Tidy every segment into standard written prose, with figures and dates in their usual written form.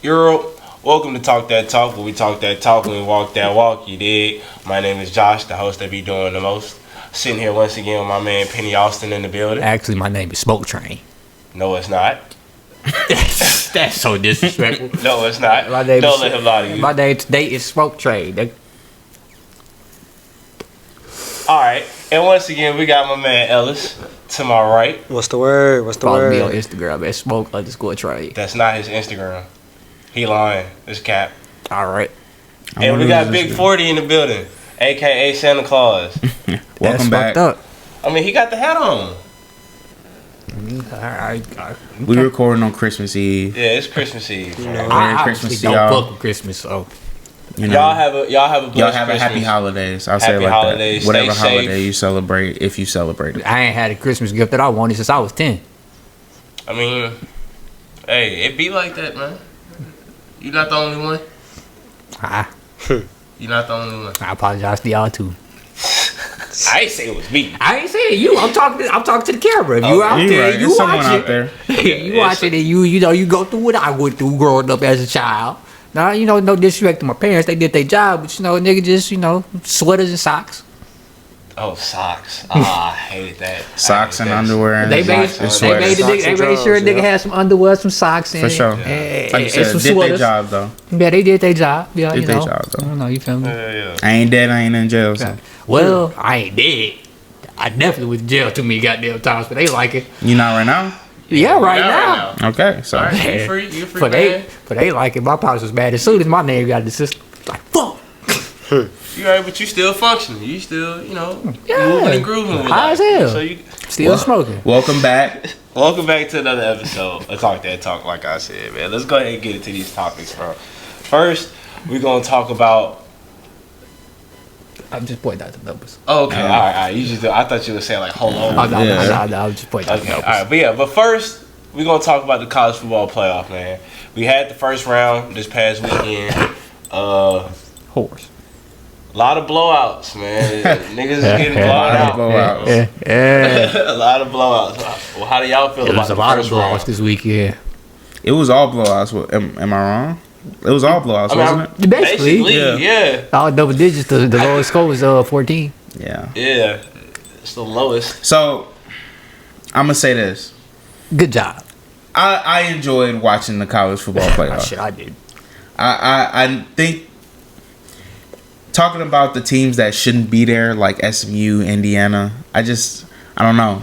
Euro, welcome to Talk That Talk, where we talk that talk and we walk that walk, you dig? My name is Josh, the host that be doing the most. Sitting here once again with my man Penny Austin in the building. Actually, my name is Smoke Train. No, it's not. That's so disrespectful. No, it's not. Don't let him lie to you. My name today is Smoke Train. Alright, and once again, we got my man Ellis to my right. What's the word? Follow me on Instagram at Smoke_Train. That's not his Instagram. He lying. It's cap. Alright. And we got Big 40 in the building, a.k.a. Santa Claus. Welcome back. I mean, he got the hat on. We recording on Christmas Eve. Yeah, it's Christmas Eve. Merry Christmas to y'all. Fuck with Christmas, so you know, y'all have a happy holidays. I'll say it like holidays. that. Whatever Stay holiday safe. you celebrate, if you celebrate it. I ain't had a Christmas gift that I wanted since I was 10. I mean, hey, it be like that, man. You're not the only one. You're not the only one. I apologize to y'all too. I ain't say it was me. I ain't saying you. I'm talking to the camera. If you out there, right. you It's someone watch out it. there. You watch it, and you go through what I went through growing up as a child. Now, no disrespect to my parents, they did their job, but nigga just, sweaters and socks. Oh, socks. I hated that. Socks and underwear and They made sweaters. sure a nigga had some underwear, some socks, and For sure. and Like you said, some did their sweaters. job though. Yeah, they did their job. Yeah, Did their job though. I don't know, you feel me? Yeah. I ain't dead. I ain't in jail. So. Well, I ain't dead. I definitely was in jail too many goddamn times, but they like it. You not right now? Yeah, right now. Okay, so All right, you free, But man. they like it. My pops was mad as soon as my name got the system. Like, fuck. You right, but you still functioning. You still, Yeah. moving and grooving. with High as life. hell. So you Still smoking. welcome back. welcome back to another episode of Talk That Talk. Like I said, man, let's go ahead and get into these topics, bro. First, we're gonna talk about. I'm just pointing out the numbers. Oh, okay, all right. I thought you were saying like, hold on. I'm just pointing out the Okay, all numbers. right, but first we're gonna talk about the college football playoff, man. We had the first round this past weekend. Horse. A lot of blowouts, man. Niggas is getting blown out. Blowouts. Yeah. A lot of blowouts. Well, how do y'all feel There about was a the lot of first round? blowouts this weekend. It was all blowouts. Am I wrong? It was all blowouts, wasn't it? Basically, yeah. all double digits. The lowest score was 14. Yeah. Yeah. It's the lowest. So I'm gonna say this. Good job. I enjoyed watching the college football playoff. Shit, I did. I think talking about the teams that shouldn't be there, like SMU, Indiana, I don't know.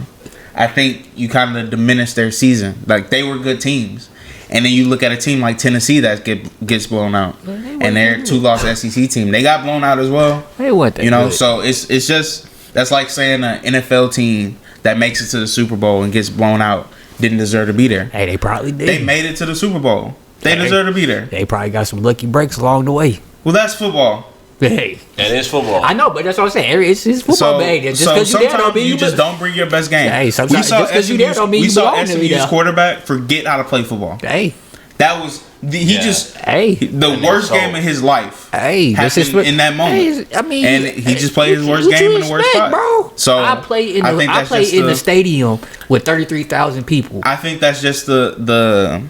I think you kind of diminish their season. Like, they were good teams. And then you look at a team like Tennessee that gets blown out. And their 2-loss SEC team, they got blown out as well. They went there. Good. So it's just, that's like saying an NFL team that makes it to the Super Bowl and gets blown out didn't deserve to be there. Hey, they probably did. They made it to the Super Bowl. They deserve to be there. They probably got some lucky breaks along the way. Well, that's football. Hey, That is football. I know, but that's what I'm saying. It's football, baby. Just because you there don't sometimes mean you just don't bring your best game. Hey, sometimes just 'cause you there don't mean we you saw belong to me SMU's there. quarterback forget how to play football. Hey, That was he Yeah. just hey, the worst so- game of his life. hey. happened in that moment. Hey, I mean, And he just played his worst what game you in the worst expect, spot. bro. So, I play in I the think that's just the stadium with 33,000 people. I think that's just the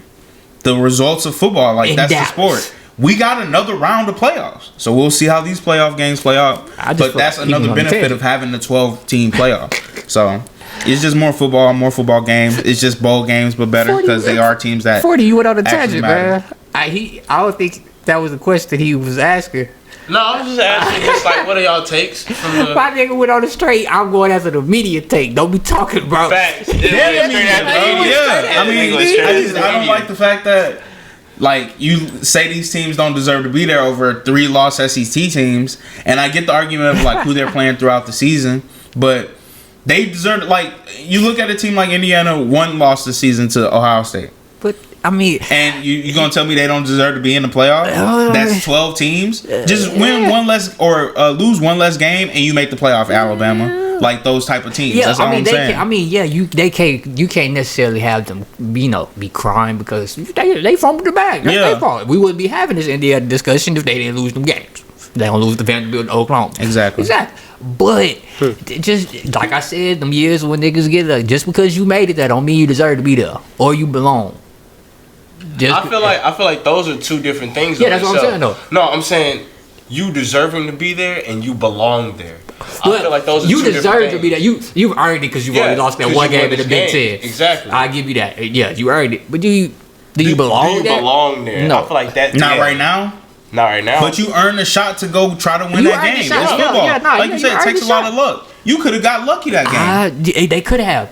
results of football. Like, In that's Dallas. the sport. We got another round of playoffs, so we'll see how these playoff games play out. I just But feel that's like he another was on the benefit tangent. of having the 12-team playoff. So it's just more football games. It's just bowl games, but better 40 because they are teams that 40, you went on a actually tangent, matter. man. I don't think that was the question he was asking. No, I was just asking, just like, what are y'all takes from the My nigga went on the straight. I'm going after the media take. Don't be talking about. facts? Yeah, I mean, I don't like the fact that, like, you say these teams don't deserve to be there over 3-loss SEC teams, and I get the argument of, like, who they're playing throughout the season, but they deserve, like, you look at a team like Indiana, 1 loss this season to Ohio State. But I mean, And you gonna tell me they don't deserve to be in the playoff? That's 12 teams. Just win one less or lose one less game, and you make the playoff. Alabama, like those type of teams. yeah, That's all I'm saying. You can't necessarily have them, be crying because they fumbled the bag. That's Yeah. their fault. We wouldn't be having this Indiana discussion if they didn't lose them games. They don't lose the Vanderbilt and Oklahoma. Exactly. But just like I said, them years when niggas get just because you made it, that don't mean you deserve to be there or you belong. I feel like those are two different things. Yeah, that's what I'm saying, though. No, I'm saying you deserving to be there and you belong there. I feel like those are you two deserve different to be there. You've earned it because you've already lost that one game in the Big Ten. Exactly. I give you that. Yeah, you earned it. But do you belong there? Do you belong there? No. I feel like that. Not right now. Not right now. But you earned a shot to go try to win that game. It's football. Like you said, it takes a lot of luck. You could have got lucky that game. They could have.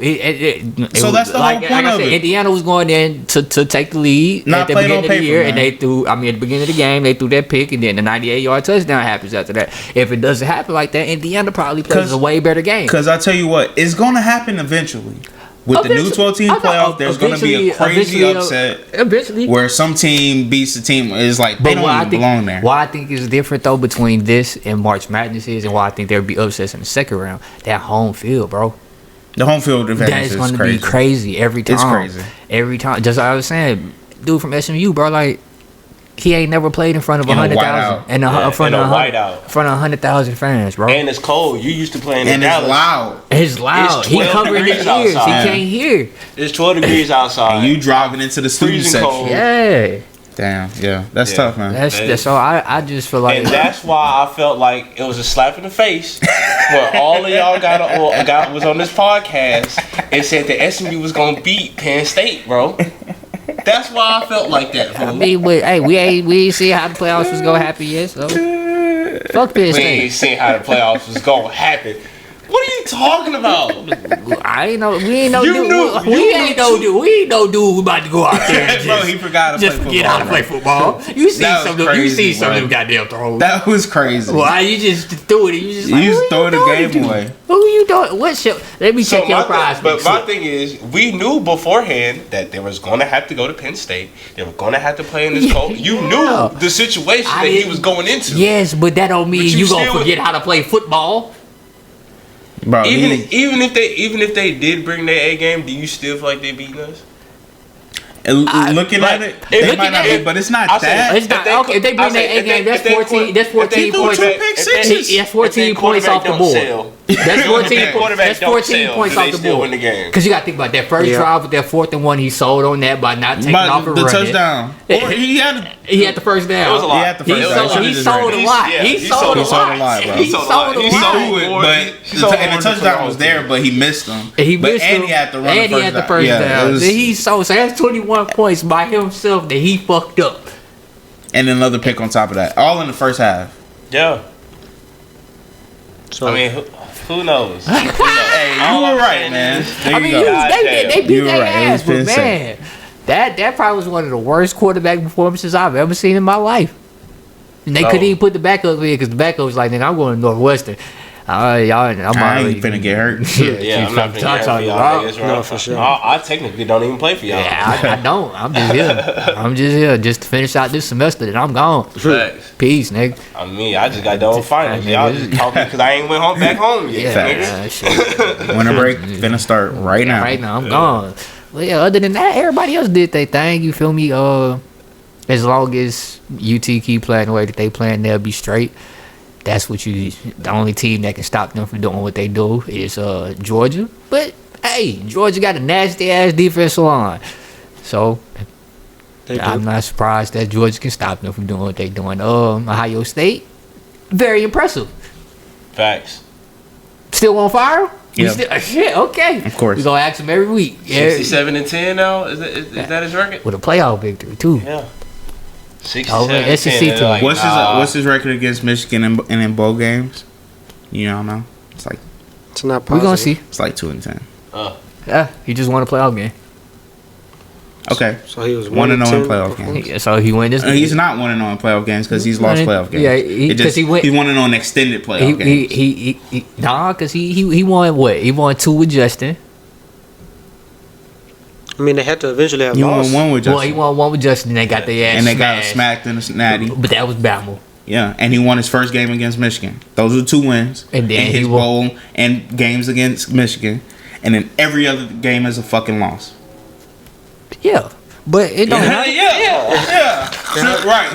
So that's the whole point of it. Indiana was going in to take the lead at the beginning of the year, and they threw. I mean, at the beginning of the game, they threw that pick, and then the 98-yard touchdown happens after that. If it doesn't happen like that, Indiana probably plays a way better game. Because I tell you what, it's going to happen eventually. With the new 12-team playoff, there's going to be a crazy upset where some team beats the team. It's like they don't even belong there. Why I think is different though between this and March Madness is, and why I think there would be upsets in the second round. That home field, bro. The home field advantage is going to be crazy every time. It's crazy every time. Just like I was saying, dude from SMU, bro, like. He ain't never played in front of 100,000 in front of 100,000 fans, bro. And it's cold. You used to play in Dallas. It's loud. He covering his ears. He can't hear. It's 12 degrees outside. And you driving into the student section. Cold. Yeah. Damn. Yeah. That's tough, man. That's so I just feel like. And that's why I felt like it was a slap in the face where all of y'all was on this podcast and said that SMU was gonna beat Penn State, bro. That's why I felt like that, bro. I mean, we ain't see how the playoffs was gonna happen yet, so fuck Penn State. We ain't seen how the playoffs was gonna happen. What are you talking about? I ain't know. We ain't no dude. We ain't no dude. We about to go out there and bro, he forgot to just play forget how to play football. You see some of them goddamn throws. That was crazy. Why you just threw it? You just throw the game away. Who you doing? What's your? Let me check your prize. But my thing is, we knew beforehand that they was going to have to go to Penn State. They were going to have to play in this cold. You knew the situation that he was going into. Yes, but that don't mean you gonna forget how to play football. Bro, even if they did bring their A game, do you still feel like they beating us? Looking at it, they might not be, but it's not that. It's not okay. If they bring their A game, that's 14. That's 14 points. That's 14 points off the board. That's 14 points off the board. Because you got to think about that first drive with that 4th and 1. He sold on that by not taking off a run. The touchdown. Or he had the first down. It was a lot. He had the first down. He sold a lot. He sold a lot, bro. He sold a lot. He threw it, but and the touchdown was there, but he missed him. And he had to run the first down. He sold. So that's 21 points by himself that he fucked up. And another pick on top of that. All in the first half. Yeah. So I mean, who knows? Hey, you were right, man. I mean, they beat their ass, but man, that probably was one of the worst quarterback performances I've ever seen in my life. And they couldn't even put the backup in because the backup was like, "Nigga, I'm going to Northwestern." I ain't finna get hurt. Yeah, I'm not finna get hurt for y'all niggas, no, for sure. I technically don't even play for y'all. Yeah, I don't. I'm just here. Just to finish out this semester, then I'm gone. Facts. Peace, nigga. I mean, I just got done with finals. Y'all just talking because I ain't went back home yet. Yeah, shit. Winter break finna start right now. Right now, I'm gone. Well, yeah, other than that, everybody else did their thing. You feel me? As long as UT keep playing the way that they playing, they'll be straight. That's what the only team that can stop them from doing what they do is Georgia. But hey, Georgia got a nasty ass defensive line, so I'm not surprised that Georgia can stop them from doing what they doing. Ohio State, very impressive. Facts. Still on fire? Yeah. Shit. Okay. Of course. We gonna ask him every week. 67-10 now. Is that his record? With a playoff victory too. Yeah. 67-10. Like, what's his record against Michigan and in bowl games? You don't know. It's like it's not positive. We're gonna see. It's like 2-10. Yeah, he just won a playoff game. Okay. So he was 1-0 in playoff games. Yeah, so he won this. He's not 1-0 in playoff games because he's lost playoff games. Yeah, because he went. He 1-0 in extended playoff games. Because he won what? He won 2 with Justin. I mean, they had to eventually have lost. He won 1 with Justin. Well, he won 1 with Justin, and they got their ass and they got smacked in the Natty. But that was Bama. Yeah, and he won his first game against Michigan. Those were 2 wins. And then in his bowl and games against Michigan. And then every other game is a fucking loss. Yeah. But it don't matter. Yeah. Right.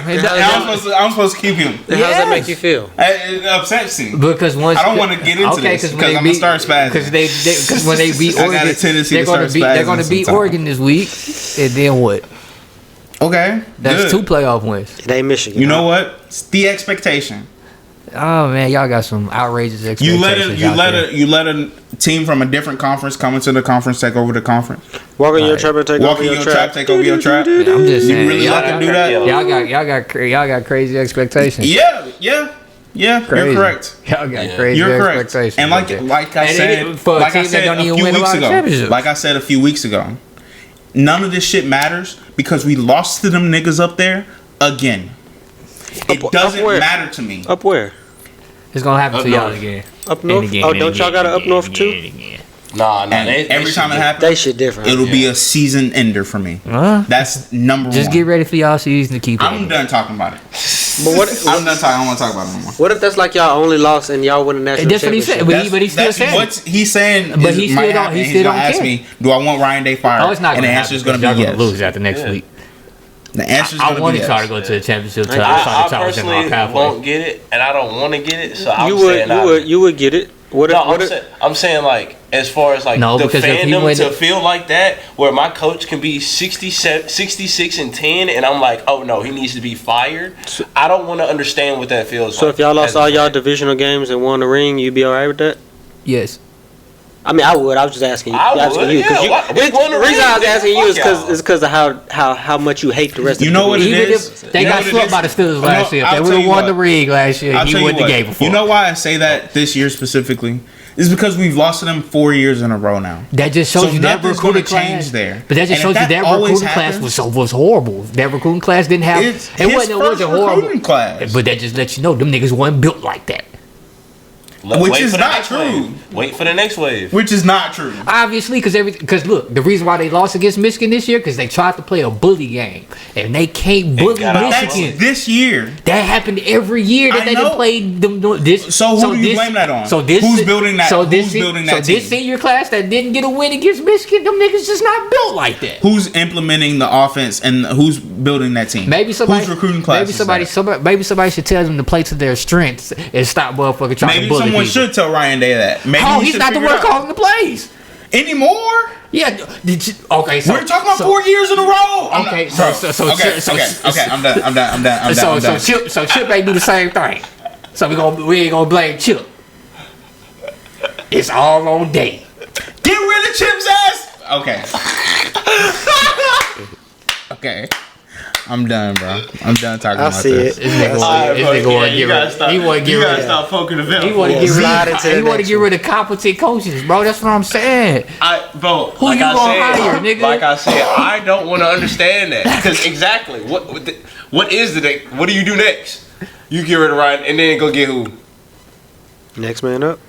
I'm supposed to keep him. How does that make you feel? It upsets me. Because I don't want to get into this because I'm gonna start spazzing. Because when they beat Oregon, I got a tendency to start spazzing. They're gonna beat Oregon this week, and then what? Okay, That's good. 2 playoff wins. It ain't Michigan. You know what? It's the expectation. Oh man, y'all got some outrageous You expectations. you let a team from a different conference come into the conference, take over the conference. Walk in your trap and take Walk over in your your trap, trap. take over your trap. Yeah, I'm just You saying. really let them do that? Y'all got crazy expectations. Yeah. You're Crazy. correct. Y'all got crazy You're correct. expectations. And like I And said, it- for a like I team that said don't a even few win a weeks lot of ago, championships. like I said a few weeks ago, none of this shit matters because we lost to them niggas up there again. It doesn't where? matter to me. Up where? It's gonna happen Up to y'all north. again. Up And north? again, Oh, and don't y'all again, got an and up north again, too? and again. Nah, And they every time it should happens, They shit different. it'll be a season ender for me. Huh? That's number Just one. get ready for y'all season to keep it. I'm done talking about it. But what? I'm done talking. I don't want to talk about it no more. What if that's like y'all only lost and y'all win a national That's what he said. championship? But he still That's said what he's saying. But is he might still don't- happen. he He's still gonna don't ask care. me, do I want Ryan Day fired? Oh, it's not and the gonna answer is happen. going to be Y'all yes. gonna lose after next week. The answer is I going to be wanted yes. y'all to go to the championship. I- Try I to personally our pathway. won't get it, and I don't want to get it. So I'm You saying you would get it. What? No, If, I'm saying like as far as like No, the because if he fandom win to it- feel like that, where my coach can be 66-10, and I'm like, oh no, he needs to be fired. I don't want to understand what that feels so like. if y'all lost as a all y'all fan. divisional games and won the ring, you'd be all right with that? Yes. I mean, I would. I was just asking you. I asking would, you, 'cause yeah. you- Why- we won the the reason I was ring, asking you is fuck y'all. because of how much you hate the rest. You of know the what it division. Even is? if they You know got what it swept is? by the Steelers last year, if I'll they tell would have you won what. the ring last year, I'll he tell you won the what. game before. You know why I say that this year specifically? Is because we've lost to them 4 years in a row now. That just shows So you that nothing's recruiting gonna change class there. But that just And shows if you that that always recruiting class happens- was horrible. That recruiting class didn't have. It's It his wasn't first horrible. recruiting class. But that just lets you know them niggas wasn't built like that. Which Wait is for the not next true. wave. Wait for the next wave. Which is not true. Obviously, because look, the reason why they lost against Michigan this year because they tried to play a bully game and they can't bully got out. That's Michigan. this year. That happened every year that I they know. didn't play them. This. So who do you blame that on? Who's building that- So this, who's building that So this team? senior class that didn't get a win against Michigan, them niggas just not built like that. Who's implementing the offense and who's building that team? Maybe somebody. Who's recruiting class? Maybe somebody should tell them to play to their strengths and stop motherfucking trying Maybe to bully someone people. should tell Ryan Day that. Maybe Oh, he he's should not the figure one it out. calling the plays. Anymore. Yeah. Okay. So We're talking about so, 4 years in a row. I'm Okay, not- so- bro. so- okay, so- okay, so- okay. I'm done. So Chip ain't do the same thing. So we ain't gonna blame Chip. It's all on Day. Get rid of Chip's ass. Okay. Okay. I'm done, bro. I'm done talking I about see this. it. This nigga wanna get rid. He wanna get rid. stop poking the bell. He wanna Yeah, get slide rid. into the He wanna next get one. rid of competent coaches, bro. That's what I'm saying. Bro, Who like you I gonna said, hire, nigga? Like I said, I don't want to understand that because exactly what is the next? What do you do next? You get rid of Ryan and then go get who? Next man up.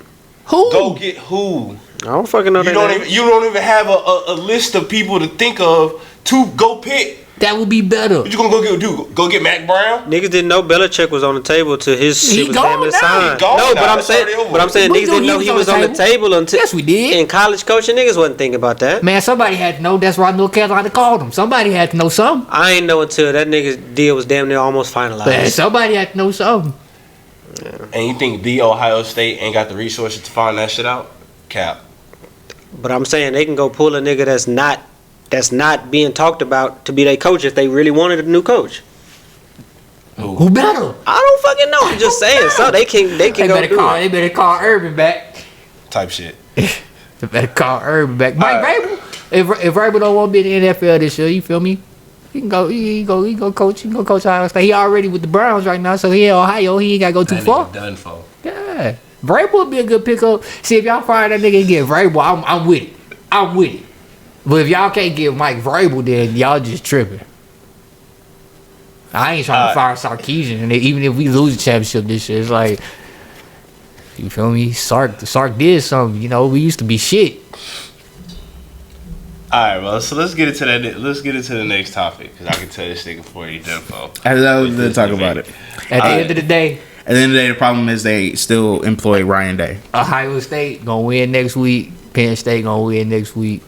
Who? Go get who? I don't fucking know You that. don't name. even have a list of people to think of to go pick. That would be better. What you gonna go do? Go get Mac Brown? Niggas didn't know Belichick was on the table till his He shit was gone damn near now. signed. He gone No, now. but I'm It's saying, already over. niggas didn't know he was on the table until. Yes, we did. In college coaching, niggas wasn't thinking about that. Man, somebody had to know. That's why North Carolina called him. Somebody had to know something. I ain't know until that nigga's deal was damn near almost finalized. Man, somebody had to know something. And you think the Ohio State ain't got the resources to find that shit out? Cap. But I'm saying they can go pull a nigga that's not being talked about to be their coach if they really wanted a new coach. Who better? I don't fucking know. I'm just saying. So they can They go better do call. it. They better call Urban back. Type shit. They better call Urban back. Mike Alright. Vrabel. If Vrabel don't want to be in the NFL this year, you feel me? He can go. He go coach. He can go coach Ohio State. He already with the Browns right now, so he in Ohio. He ain't got to go too That far. nigga done for. Yeah, Vrabel would be a good pickup. See, if y'all fire that nigga and get Vrabel, I'm with it. I'm with it. But if y'all can't get Mike Vrabel, then y'all just tripping. I ain't trying to fire Sarkisian, and even if we lose the championship this year, it's like, you feel me? Sark did something. You know, we used to be shit. All right, well, so let's get into that. Let's get into the next topic because I can tell this nigga before he done for. I love to talk about it. At the end of the day, At the end of the day, the problem is they still employ Ryan Day. Ohio State gonna win next week. Penn State gonna win next week.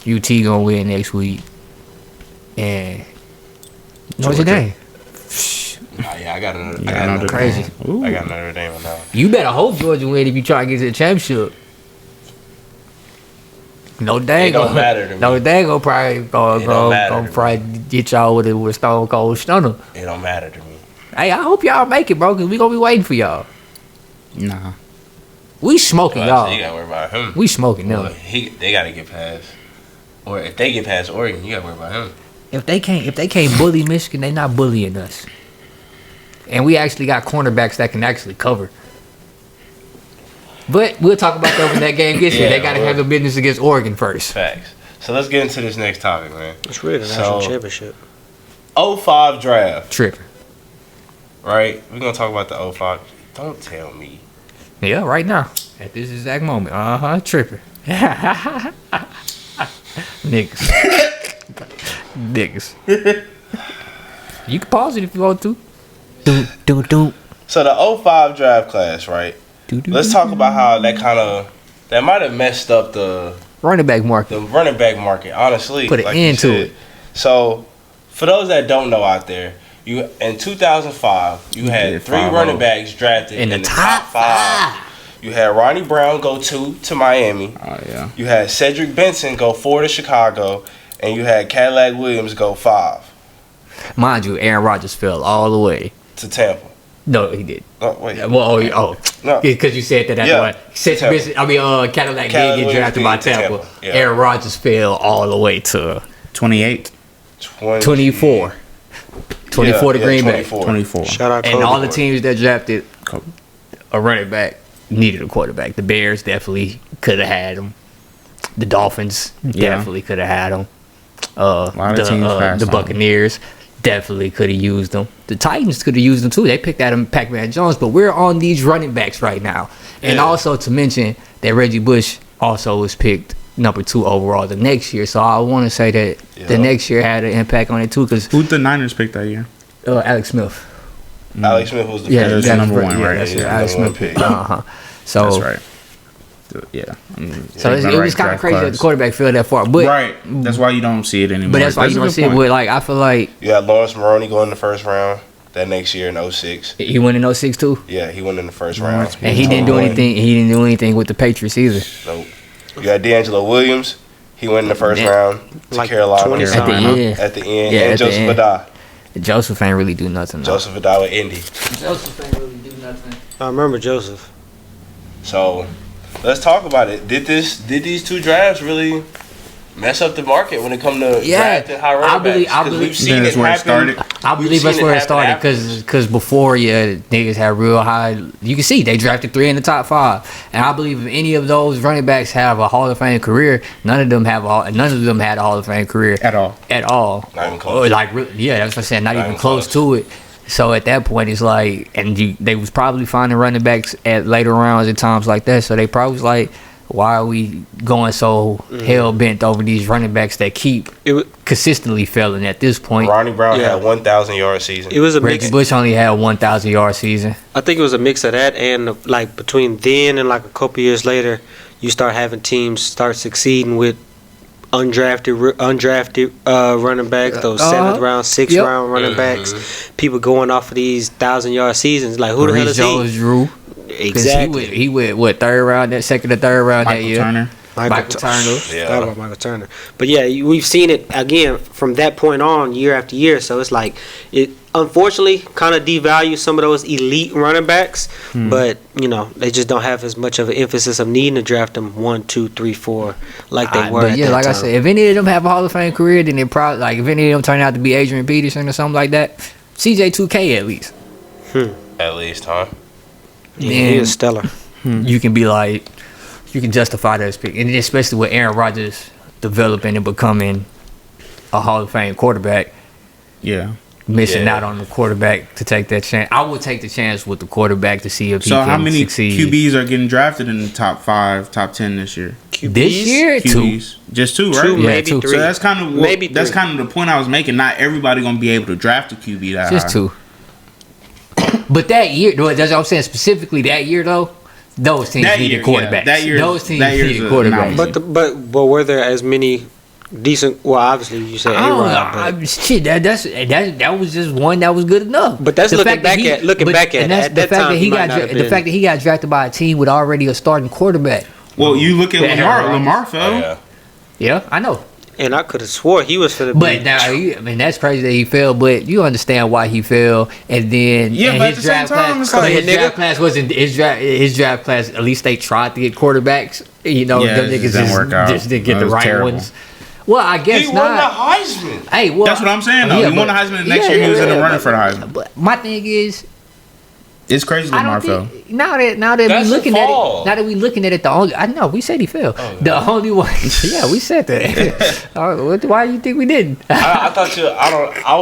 UT gonna win next week. And what's your Georgia. name? Oh, yeah, I got another. Yeah, I got another. Crazy. I got another name on that. You better hope Georgia win if you try to get to the championship. No dang. It don't matter to me. No dang. Probably don't matter gonna to probably get y'all with a Stone Cold Stunner. It don't matter to me. Hey, I hope y'all make it, bro, because we gonna be waiting for y'all. Nah. We smoking Well, you y'all. gotta worry about him. We smoking Well, them. they gotta get past. Or if they get past Oregon, you gotta worry about him. If they can't bully Michigan, they not bullying us. And we actually got cornerbacks that can actually cover. But we'll talk about that when that game gets here. Yeah, They got to well. handle business against Oregon first. Facts. So let's get into this next topic, man. It's really the national So- championship. 05 draft, Tripping. right? We're gonna talk about the 05. Don't tell me. Yeah, right now. At this exact moment. Tripping. Niggas. Niggas. You can pause it if you want to. Do. So the 05 draft class, right? Let's talk about how that might have messed up the Running back market. running back market, honestly. Put an like you end to said. it. So, for those that don't know out there, you in 2005, you had did 3 5-0. running backs drafted In the top 5. You had Ronnie Brown go 2 to Miami. Oh yeah. You had Cedric Benson go 4 to Chicago, and you had Cadillac Williams go 5 Mind you, Aaron Rodgers fell all the way. to Tampa. No, he did. Oh, wait. Well, No. because you said that. That's Yeah. why. Tampa. Cadillac Cadillac did get drafted by Williams did to Tampa. Tampa, yeah. Aaron Rodgers fell all the way to 28, 24. 24 to Green Bay. 24. Shout out And Kobe. all the teams that drafted Kobe. a running back needed a quarterback. The Bears definitely could have had him. The Dolphins definitely could have had him. lot of teams passed The on him. Buccaneers definitely could have used them. The Titans could have used them too. They picked Adam Pac-Man Jones, but we're on these running backs right now. And Yeah. also to mention that Reggie Bush also was picked number 2 overall the next year. So I want to say that the Yeah. next year had an impact on it too, because Who'd the Niners pick that year? Alex Smith. Alex Smith was the Yeah, first. that's number one, yeah, right? That's Yeah, right. Alex number Smith one pick. pick. So That's right. Yeah. So it was kind of crazy that the quarterback fell that far, but Right. That's why you don't see it anymore. but that's why you a don't good see it. point. But like I feel like You had Lawrence Maroney go in the first round that next year in 06. he went in 06 too, Yeah, he went in the first round. and he didn't do anything. He didn't do anything with the Patriots either. Nope. You had D'Angelo Williams. He went in the first Yeah. round to Like Carolina 20 At the Carolina. end, at the end. Yeah, and at the Joseph end. Adai. Joseph ain't really do nothing. though. Joseph Adai with Indy. Joseph ain't really do nothing. I remember Joseph. So let's talk about it. Did these 2 drafts really mess up the market when it comes to Yeah, drafting high running backs? 'Cause believe- we've seen That's it where it happen. started. I We've believe that's seen where it happen started afterwards. because before niggas had real high. You can see they drafted 3 in the top 5, and I believe if any of those running backs have a Hall of Fame career, none of them had a Hall of Fame career At all. At all. Not even close. Or like yeah, that's what I'm saying. Not even even close close. to it. So at that point, it's like, and they was probably finding running backs at later rounds at times like that. So they probably was like, why are we going so hell bent over these running backs that keep It was, consistently failing at this point? Ronnie Brown Yeah. had 1,000-yard season. it was a mix. Reggie Bush only had 1,000-yard season. I think it was a mix of that and like between then and like a couple years later, you start having teams start succeeding with undrafted running backs, those 7th round, 6th Yep. round running backs. People going off of these 1,000-yard seasons. Like who the hell Maurice is Jones he? Drew. 'Cause Exactly. He went what, 3rd round, that 2nd or 3rd round that Michael year. Turner. Michael Turner. Yeah. Forgot about Michael Turner. But yeah, we've seen it again from that point on, year after year. So it's like it unfortunately kind of devalues some of those elite running backs. But you know they just don't have as much of an emphasis of needing to draft them 1, 2, 3, 4 like they were. But at yeah, that like I time. said, if any of them have a Hall of Fame career, then they probably, like, if any of them turn out to be Adrian Peterson or something like that, CJ2K at least. At least, huh? Yeah, he then- is stellar. You can be like, you can justify that pick, and especially with Aaron Rodgers developing and becoming a Hall of Fame quarterback, Yeah. missing Yeah. out on the quarterback to take that chance. I would take the chance with the quarterback to see if he So can how many succeed. QBs are getting drafted in the top 5, top 10 this year? This year, 2. QBs. Just 2, right? Two, Yeah, maybe 2. three. So that's kind of Maybe that's three. kind of the point I was making. Not everybody gonna be able to draft a QB that Just high. 2. But that year, that's what I'm saying. Specifically that year, though, those teams That needed year, quarterbacks. yeah. That year- those teams that year's needed a quarterbacks. anomaly. But were there as many decent? Well, obviously you say I don't know. A-Rod, but Shit, that was just one that was good enough. But that's The looking fact that back at- looking back at- and that's at the that fact time, that he he might got not have the been- fact that he got drafted by a team with already a starting quarterback. Well, you look at Yeah, Aaron Lamar. Rodgers. Lamar Oh, fell. yeah. Yeah, I know. And I could have swore he was for the. But now, I mean, that's crazy that he fell. But you understand why he fell, and then Yeah, but at the same time, it's like, his draft class wasn't his draft class. At least they tried to get quarterbacks. You know, Yeah, them it niggas didn't work out. just didn't get It the was right terrible. ones. Well, I guess He not. won the Heisman. Hey, well, That's what I'm saying, though. yeah, He won the but- Heisman the next year. He was in the running for the Heisman. But my thing is, It's crazy I Lamar don't fell. think now that That's we looking the at fall. it, now that we looking at it, the only I know we said he fell. Oh, the only one, yeah, we said that. Why do you think we didn't? I thought you. I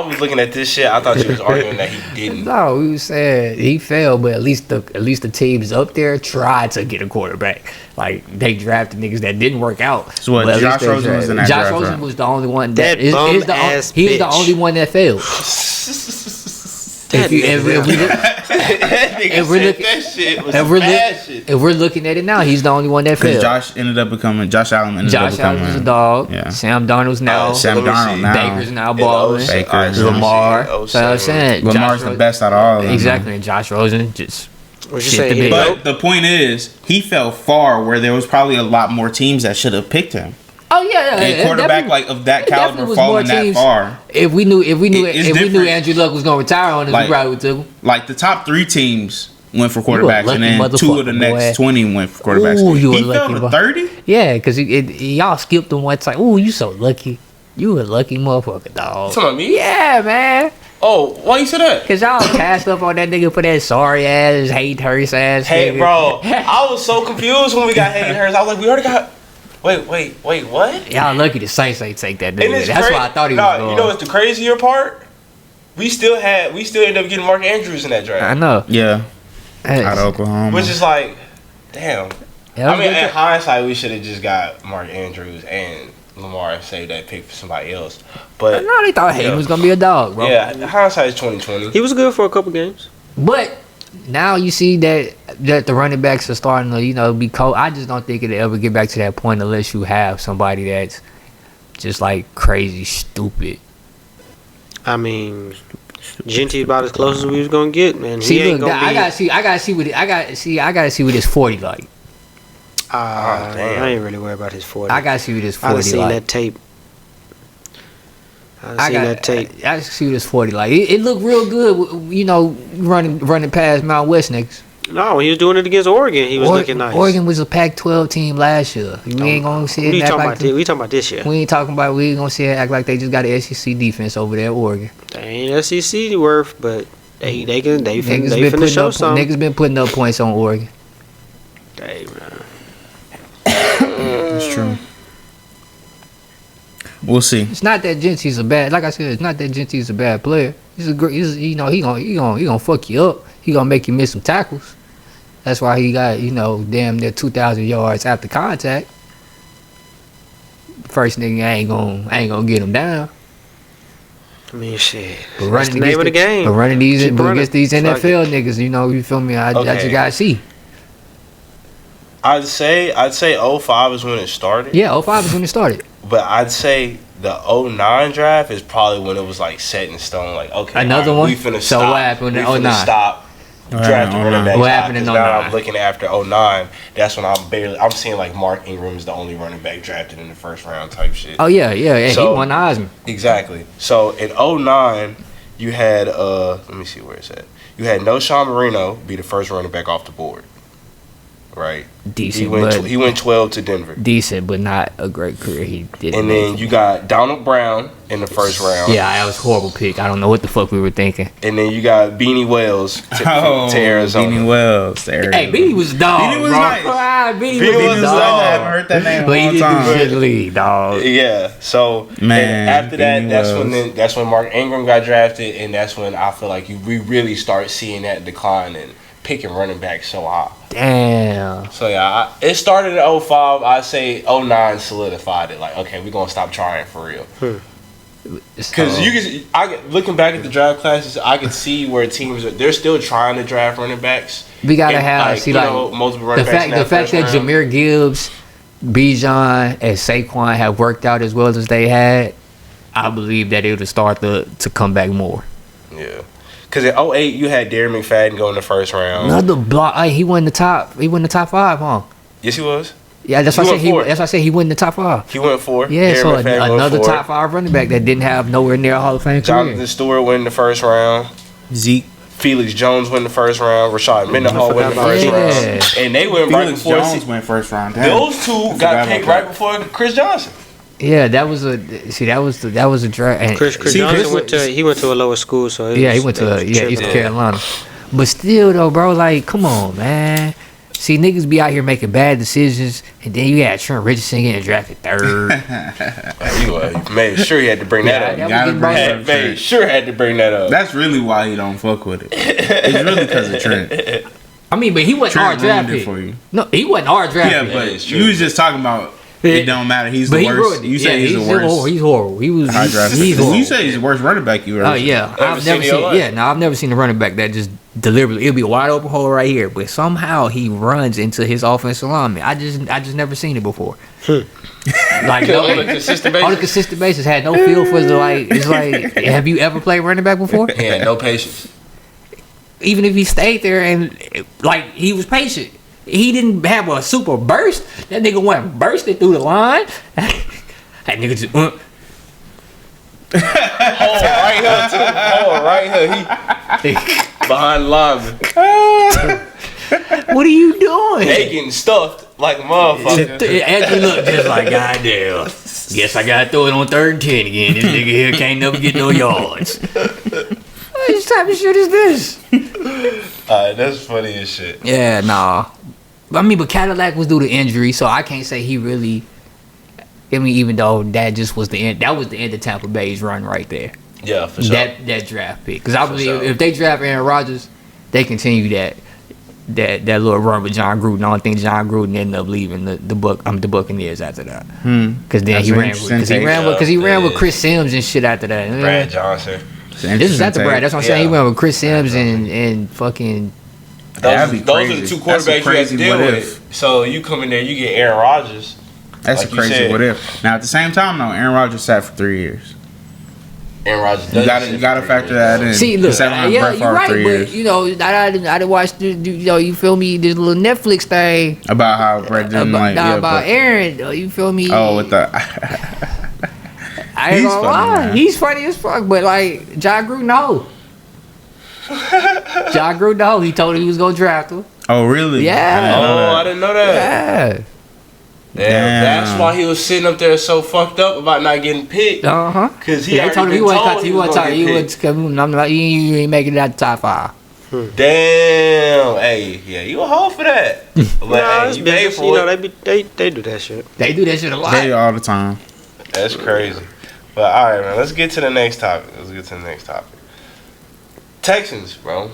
was looking at this shit. I thought you was arguing that he didn't. No, we said he fell, but at least the teams up there tried to get a quarterback. Like they drafted niggas that didn't work out. So what, But at least Josh they Rosen was in that Josh draft, Rosen right? was the only one That is bum the ass he's the bitch. only one that failed. That If nigga we look- That nigga If we're said looking- that shit was if we're, bad look, shit. if we're looking at it now, he's the only one that Because failed. Josh Allen ended up Josh Allen was a becoming dog. Yeah. Sam Darnold's now. Sam Let me Darnold see. now. Baker's now In balling. 06, Baker, alright, so let me see. Lamar. In So I'm 07. saying Lamar's the best out of all of them. Exactly, and Josh Rosen just What you shit saying? the He bed. dope? But the point is, he fell far where there was probably a lot more teams that should have picked him. Oh yeah, A quarterback like of that it definitely caliber was falling more that teams. far. If we knew It's different. Andrew Luck was gonna retire on us, Like- we probably would took him. Like the top 3 teams went for quarterbacks, lucky and then 2 of the motherfucker, next boy. 20 went for quarterbacks. Ooh, you a He fell lucky to boy. 30. Yeah, because y'all skipped him once. Like, ooh, you so lucky. You a lucky motherfucker, dog. Talking about me? Yeah, man. Oh, why you say that? Cause y'all cast up on that nigga for that sorry ass, hate hearse ass. Hey, nigga. bro, I was so confused when we got Hayden Hurst. I was like, we already got. Wait, what? Y'all lucky the Saints ain't take that And nigga. it's That's why I thought he was going. You know what's the crazier part? We still ended up getting Mark Andrews in that I draft, know. Yeah, Hey, out of Oklahoma. which is like, damn. yeah, I mean, good in hindsight, we should have just got Mark Andrews and Lamar and saved that pick for somebody else. But no, they thought Hayden Yeah. was gonna be a dog, bro. yeah, hindsight is 2020. He was good for a couple games. But now you see that the running backs are starting to, be cold. I just don't think it'll ever get back to that point unless you have somebody that's just like crazy stupid. I mean, Genty about as close as we was gonna get, man. He See, ain't look, gonna I be. gotta see what his 40 like. damn. I ain't really worried about his 40. I gotta see what his I done 40 seen like. that tape. I seen that tape. I gotta see what his 40 like. It looked real good, running past Mount West niggas. No, when he was doing it against Oregon, he was looking nice. Oregon was a Pac-12 team last year. We ain't gonna see What are it you act talking like about? We talking about this year. we ain't gonna see it act like they just got an SEC defense over there at Oregon. They ain't SEC worth, but they finna putting show up, something. niggas been putting up points on Oregon. Hey, man. That's true. We'll see. It's not that Genty's a bad. Like I said, it's not that Genty's a bad player. He's a great. He gonna fuck you up. He gonna make you miss some tackles. That's why he got damn near 2,000 yards after contact. First nigga ain't gonna get him down. I mean, shit. But That's the name of the game. But running these, Keep but running. against these Fuck NFL niggas, you feel me? I Okay. just gotta see. I'd say 05 is when it started. Yeah, 05 is when it started. But I'd say the 09 draft is probably when it was like set in stone. Like, okay, Another all one? We finna So stop. what happened in we finna 09? stop What drafting happened in running 09? backs. What happened in Now 09? I'm looking after 09. That's when I'm seeing like Mark Ingram is the only running back drafted in the first round type shit. Oh yeah, he So- won the Heisman. Exactly. So in 09, you had let me see where it's at. You had No Sean Marino be the first running back off the board. Right. Decent, He went 12 to Denver. decent, but not a great career. He did. And then you got Donald Brown in the first round. yeah, that was a horrible pick. I don't know what the fuck we were thinking. And then you got Beanie Wells to Arizona. Beanie Wells. There Hey, Beanie was a dog. Beanie was bro. nice. Beanie Beanie was was a nice. dog. I haven't heard that name in But a he long did time. do shit league, dog. Yeah. So Man, and after that, Beanie that's when Mark Ingram got drafted, and that's when I feel like we really start seeing that decline and picking running back so high. Damn. So yeah, it started in 05. I'd say 09 solidified it. Like, okay, we're gonna stop trying for real. Because looking back at the draft classes, I could see where teams they're still trying to draft running backs. We gotta And, have multiple the running backs. in fact first that round. Jahmyr Gibbs, Bijan, and Saquon have worked out as well as they had. I believe that it would start to come back more. Yeah. Because in 08, you had Darren McFadden go in the first round. Another block. He won the top. He won the top 5, huh? Yes, he was. Yeah, that's He why I went said four. that's why I said he went in the top 5. He went 4. Yeah, Aaron so McFadden went another 4. top 5 running back that didn't have nowhere near a Hall of Fame Jonathan career. Stewart went in the first round. Zeke. Felix Jones went in the first round. Rashad Mendenhall went in the first Yeah. round. And they went right Felix before. Jones went first round. Damn. Those two forgot got about picked that. right before Chris Johnson. Yeah, that was a draft. And Chris see, Johnson went to a lower school, so he went to East Carolina. But still though, bro, like, come on, man. See, niggas be out here making bad decisions, and then you got Trent Richardson getting drafted 3rd. You made sure he had to bring that up. Yeah, You gotta was bring getting up Made Trent. sure had to bring that up. That's really why he don't fuck with it. It's really because of Trent. I mean, but he wasn't our Trent draft ruined it pick. for you. No, he wasn't our draft Yeah, pick. but it's true. you was just talking about it don't matter. He's But the he worst. ruined it. You say Yeah, he's the worst. He's horrible. He was. High draft He's pick. horrible. You say he's the worst running back you ever Oh seen. yeah, Ever I've seen never in your seen. life? Yeah, no, I've never seen a running back that just deliberately. It'll be a wide open hole right here, but somehow he runs into his offensive lineman. I just never seen it before. Like On a consistent on a basis. consistent basis, had no feel for the like. It's like, have you ever played running back before? He had no patience. Even if he stayed there and like he was patient, he didn't have a super burst. That nigga went bursting through the line. That nigga just. Oh, right here too. Oh, right here. He behind the lineman. What are you doing? They getting stuffed like a motherfucker. Actually, look just like goddamn. Guess I gotta throw it on 3rd and 10 again. This nigga here can't never get no yards. What type of shit is this? That's funny as shit. Yeah, nah. I mean, but Cadillac was due to injury, so I can't say he really. I mean, even though that just was the end. That was the end of Tampa Bay's run right there. Yeah, for sure. That draft pick, because I believe sure. if they draft Aaron Rodgers, they continue that little run with John Gruden. I don't think John Gruden ended up leaving the Buccaneers after that. Because then That's he an ran interesting because he take. ran with Yeah. Chris Sims and shit after that. Brad Johnson. This is after Brad. That's what I'm saying. He Yeah. went with Chris Sims and fucking. Those That'd be are the crazy. two That's a quarterbacks you have to crazy deal what with. So you come in there, you get Aaron Rodgers. That's Like a you crazy said. what if. Now at the same time though, Aaron Rodgers sat for 3 years. Aaron Rodgers. You gotta factor that in. See, He look, sat behind yeah, Brett you're Favre right, 3 but years. you know, I didn't watch you feel me? This little Netflix thing About how Brett didn't like about but- Aaron. You feel me? Oh, with the I ain't He's gonna funny, lie. man. He's funny as fuck, but like John Gruden, no. John Gruden, no. He told him he was gonna draft him. Oh really? Yeah. I didn't know that. Yeah. Damn. That's why he was sitting up there so fucked up about not getting picked. Uh huh. Cause he They told him already he been wasn't told cut. he He was wasn't gonna talking. get He picked. wasn't. I'm like, you ain't making it out the top 5. Damn. Hey, yeah, you a hoe for that. But Nah, hey, it's you paid business. for You know, it. they do that shit. They do that shit a lot. They all the time. That's crazy. But all right, man. Let's get to the next topic. Texans, bro.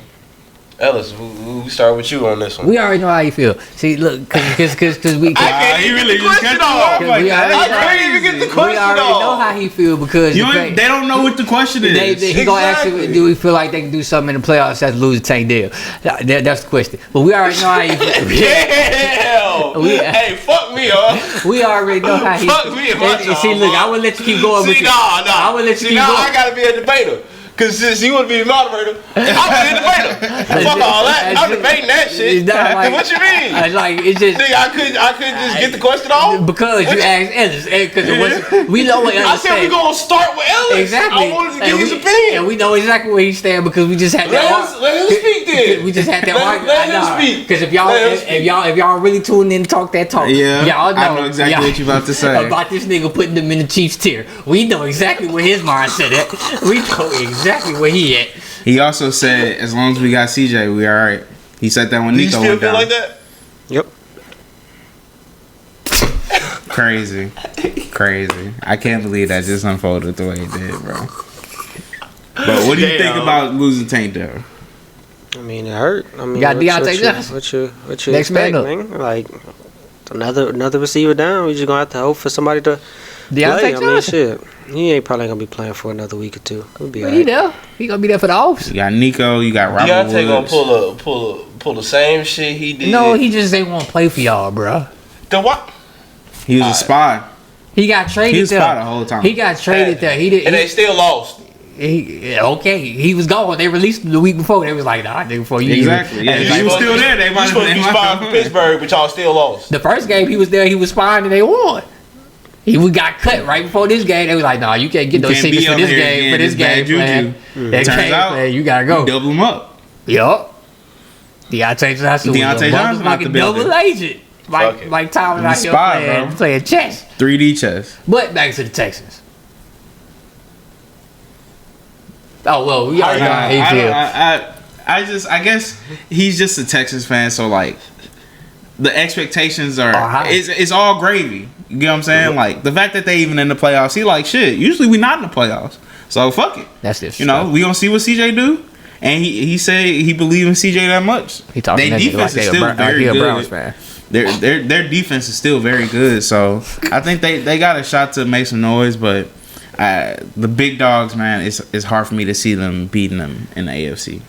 Ellis, we start with you on this one. We already know how you feel. See, look, cause we. I can't he even really get the just question cut you off. off like We that. already- I can't even get the We question already know off. how he feel because You the ain't, fact- they don't know what the question is. he gonna ask Exactly. you, do we feel like they can do something in the playoffs that's lose to Tank Dell? That's the question. But we already know how you feel. Damn. Hey, fuck me, huh? We already know how he Fuck me, and see, look, I would let you keep going. See, but I I would let you See, keep now going. I gotta be a debater. Cause since you want to be the moderator, I'm the debater. Fuck all that. I'm debating that shit. It's not like- What you mean? Like it's just Nigga, I couldn't just get the question off. because you asked Ellis. Because we know what I Ellis said we said. gonna start with Ellis. Exactly. I wanted to And get his we- opinion. And we know exactly where he stand because we just had that. Let him speak then. We just had that Let- argument. let him speak. Because if Let him y'all really tuned in to talk that talk, Yeah, y'all know, I know exactly what you about to say. about this nigga putting them in the Chiefs tier. We know exactly where his mindset at. We know exactly where he at. He also said, as long as we got CJ, we all right. He said that when Do you Nico still went feel down. like that? Yep. Crazy. I can't believe that just unfolded the way it did, bro. But what do you think Damn. about losing Tank though? I mean, it hurt. I mean, Got what Deontay you- Johnson. What you Next man expect, up. man? Like another receiver down. We just gonna have to hope for somebody to Deontay play. I mean, Johnson. shit. He ain't probably gonna be playing for another week or two. He'll be He alright. there. He gonna be there for the offs. You got Nico, you got Robert Deontay gonna Woods. pull the same shit he did. No, he just ain't want to play for y'all, bro. the what? He was a spy. He got traded He was there. spot the whole time. He got traded there. He did. And they still lost. he was gone. They released him the week before. They was like, nah, nigga, before you Exactly. Yeah, he was still there. They might supposed to be spying for Pittsburgh, but y'all still lost. The first game he was there, he was spying and they won. He got cut right before this game. They was like, nah, you can't get those tickets for this game. For this game, man. That Turns out, man, you gotta go. Double him up. Yup. Deontay Johnson was not the double agent. Like Tyler out here playing chess. 3D chess. But back to the Texans. Oh well, we already got I guess he's just a Texas fan, so like the expectations are it's all gravy. You get what I'm saying? Mm-hmm. Like the fact that they even in the playoffs, he like shit. Usually we not in the playoffs, so fuck it. That's this. You know, we gonna see what CJ do, and he said he believe in CJ that much. He talking their defense is still very good. Their defense is still very good, so I think they got a shot to make some noise, but. The big dogs, man, it's hard for me to see them beating them in the AFC,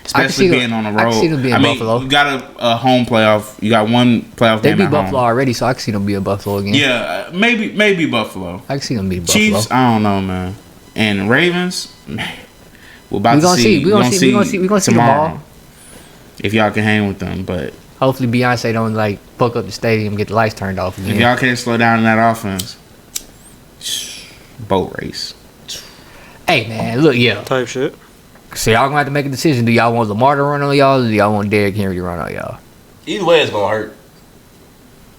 especially being on the road. I can see them being Buffalo. You got a home playoff. You got one playoff game at home. They beat Buffalo already, so I can see them being Buffalo again. Yeah, maybe Buffalo. I can see them being Buffalo. Chiefs, I don't know, man. And Ravens, man, we're about to see. We're gonna see tomorrow if y'all can hang with them, but hopefully Beyonce don't like fuck up the stadium, get the lights turned off again. If y'all can't slow down in that offense. Boat race. Hey man, look, type shit. So y'all gonna have to make a decision. Do y'all want Lamar to run on y'all, or do y'all want Derrick Henry to run on y'all? Either way, it's gonna hurt.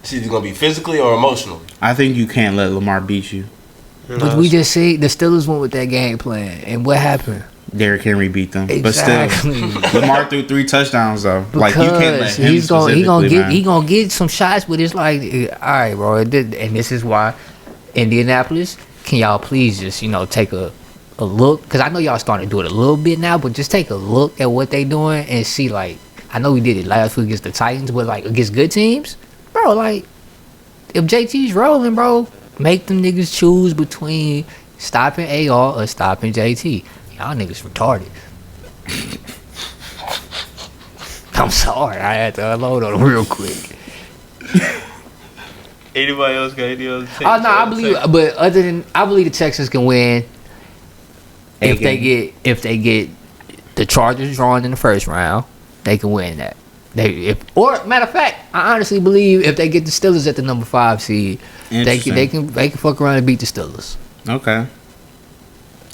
It's either gonna be physically or emotionally. I think you can't let Lamar beat you. But we just see the Steelers went with that game plan, and what happened? Derrick Henry beat them, exactly. But still, Lamar threw 3 touchdowns though. Because like you can't let him. He gonna get some shots, but it's like, all right, bro. And this is why Indianapolis. Can y'all please just, take a look? Because I know y'all starting to do it a little bit now, but just take a look at what they doing and see, like, I know we did it last week against the Titans, but, like, against good teams, bro, like, if JT's rolling, bro, make them niggas choose between stopping AR or stopping JT. Y'all niggas retarded. I'm sorry. I had to unload on them real quick. Anybody else got any other takes? Oh no, I believe the Texans can win if they get the Chargers drawn in the first round. They can win that. Matter of fact, I honestly believe if they get the Steelers at the number 5 seed, they can fuck around and beat the Steelers. Okay.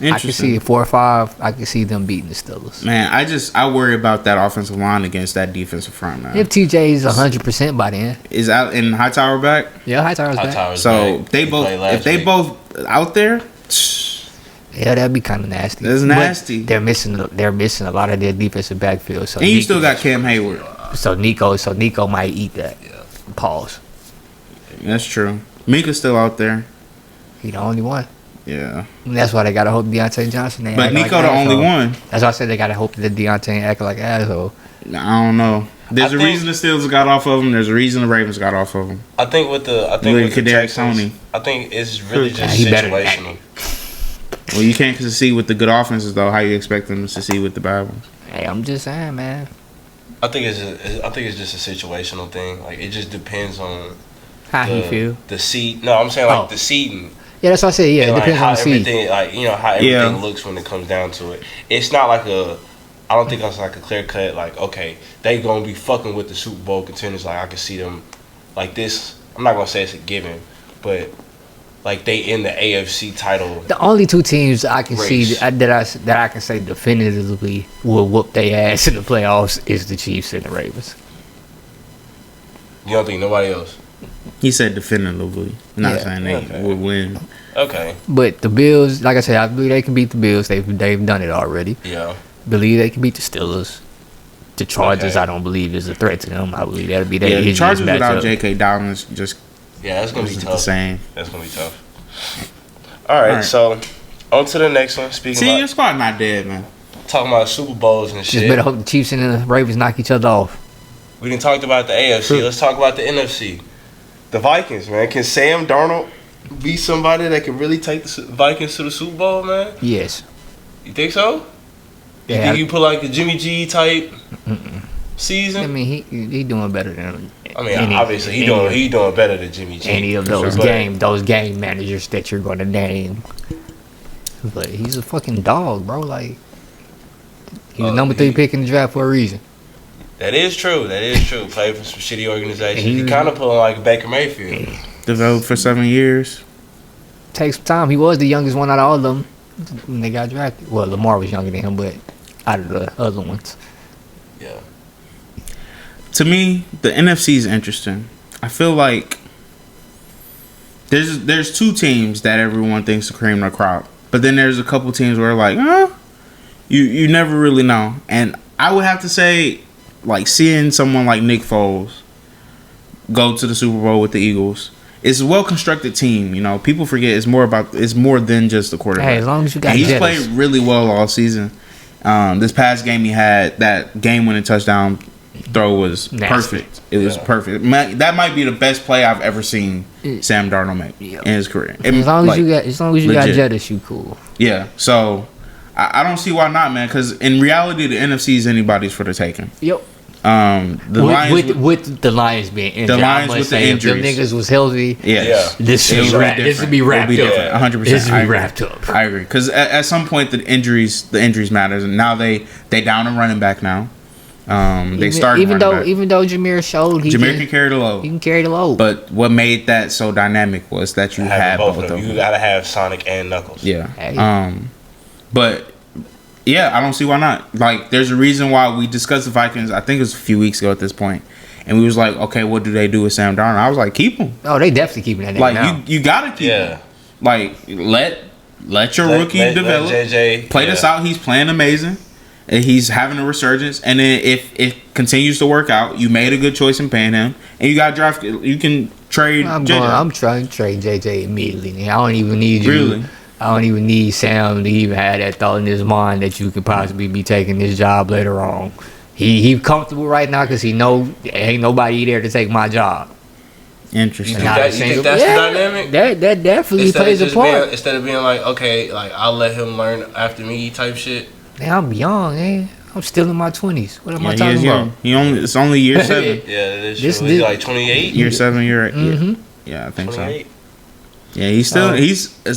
I can see 4 or 5. I can see them beating the Steelers. Man, I worry about that offensive line against that defensive front, man. If TJ is 100% by then, is out in Hightower back? Yeah, Hightower's back. So they both out there. Yeah, that'd be kind of nasty. That's nasty. They're missing a lot of their defensive backfield. So and you still got Cam Hayward. So Nico might eat that. Pause. That's true. Mika's still out there. He the only one. Yeah. And that's why they gotta hope Deontay Johnson. But Nico the only one. That's why I said they gotta hope that Deontay ain't acting like an asshole. I don't know. There's a reason the Steelers got off of him. There's a reason the Ravens got off of him. I think with the Texans, I think it's really just situational. Well, you can't succeed with the good offenses though. How you expect them to succeed with the bad ones? Hey, I'm just saying, man. I think it's just a situational thing. Like it just depends on how he feel. The seat. No, I'm saying like the seating. Yeah, that's what I said. Yeah, it depends on the seat. How everything looks when it comes down to it. It's not like I don't think it's like a clear cut. Like okay, they gonna be fucking with the Super Bowl contenders. Like I can see them like this. I'm not gonna say it's a given, but like they in the AFC title. The only 2 teams I can race. see that I can say definitively will whoop their ass in the playoffs is the Chiefs and the Ravens. You don't think nobody else? He said definitively. Not saying they would win. Okay. But the Bills, like I said, I believe they can beat the Bills. They've done it already. Yeah. Believe they can beat the Steelers. The Chargers, I don't believe is a threat to them. I believe that'll be their the Chargers matchup. without J.K. Dobbins just that's gonna be tough. The same. That's gonna be tough. All right, so on to the next one. Your squad not dead, man. Talking about Super Bowls and shit. Just better hope the Chiefs and the Ravens knock each other off. We didn't talk about the AFC. Let's talk about the NFC. The Vikings, man. Can Sam Darnold be somebody that can really take the Vikings to the Super Bowl, man? Yes. You think so? Yeah. You think you put like a Jimmy G type season? I mean, he doing better than. Obviously he doing better than Jimmy G. Any of those game managers that you're going to name. but he's a fucking dog, bro. Like, he was Oh, number 3 pick in the draft for a reason. That is true. Played for some shitty organizations. He kind of pulling like Baker Mayfield. Developed for 7 years. Takes some time. He was the youngest one out of all of them when they got drafted. Well, Lamar was younger than him, but out of the other ones. Yeah. To me, the NFC is interesting. I feel like there's 2 teams that everyone thinks are cream of the crop, but then there's a couple teams where like, you never really know. And I would have to say, like, seeing someone like Nick Foles go to the Super Bowl with the Eagles. It's a well constructed team, you know. People forget it's more than just the quarterback. Hey, as long as you got and he's Jettis. played really well all season. This past game he had, that game winning touchdown throw was Nasty. perfect. It was perfect. That might be the best play I've ever seen Sam Darnold make in his career. As long as you got legit. Jettis, you cool. Yeah. So I don't see why not, man. Because in reality, the NFC is anybody's for the taking. Yep. The Lions with the Lions being injured. Lions with the if them injuries. niggas was healthy, Yes. this It should would be be this would be wrapped It would be up. different. 100%. This would I be agree. wrapped up. I agree. Because at some point the injuries matters, and now they down a running back now. They started even though Jameer showed Jameer can carry the he load. can carry the load. But what made that so dynamic was that you had both of them. You gotta have Sonic and Knuckles. Yeah. Hey. But yeah, I don't see why not. Like, there's a reason why we discussed the Vikings. I think it was a few weeks ago at this point, and we was like, okay, what do they do with Sam Darnold? I was like, keep him. Oh, they definitely keeping that nigga Like now. you gotta keep him. Like let your rookie develop. Let JJ play this out. He's playing amazing. And he's having a resurgence. And then if it continues to work out, you made a good choice in paying him, and you got drafted. You can trade. I'm trying to trade JJ immediately. I don't even need you. Really? I don't even need Sam to even have that thought in his mind that you could possibly be taking this job later on. He comfortable right now because he know ain't nobody there to take my job. Interesting. You think that's the dynamic? That definitely plays a part. Instead of being like, okay, like I'll let him learn after me type shit. Man, I'm young, man. I'm still in my 20s. What am I He talking is about? young. It's only year 7. Yeah, it is This true. nigga- He's like 28. Year 7. Mm-hmm. Yeah, I think 28. so. Yeah, he's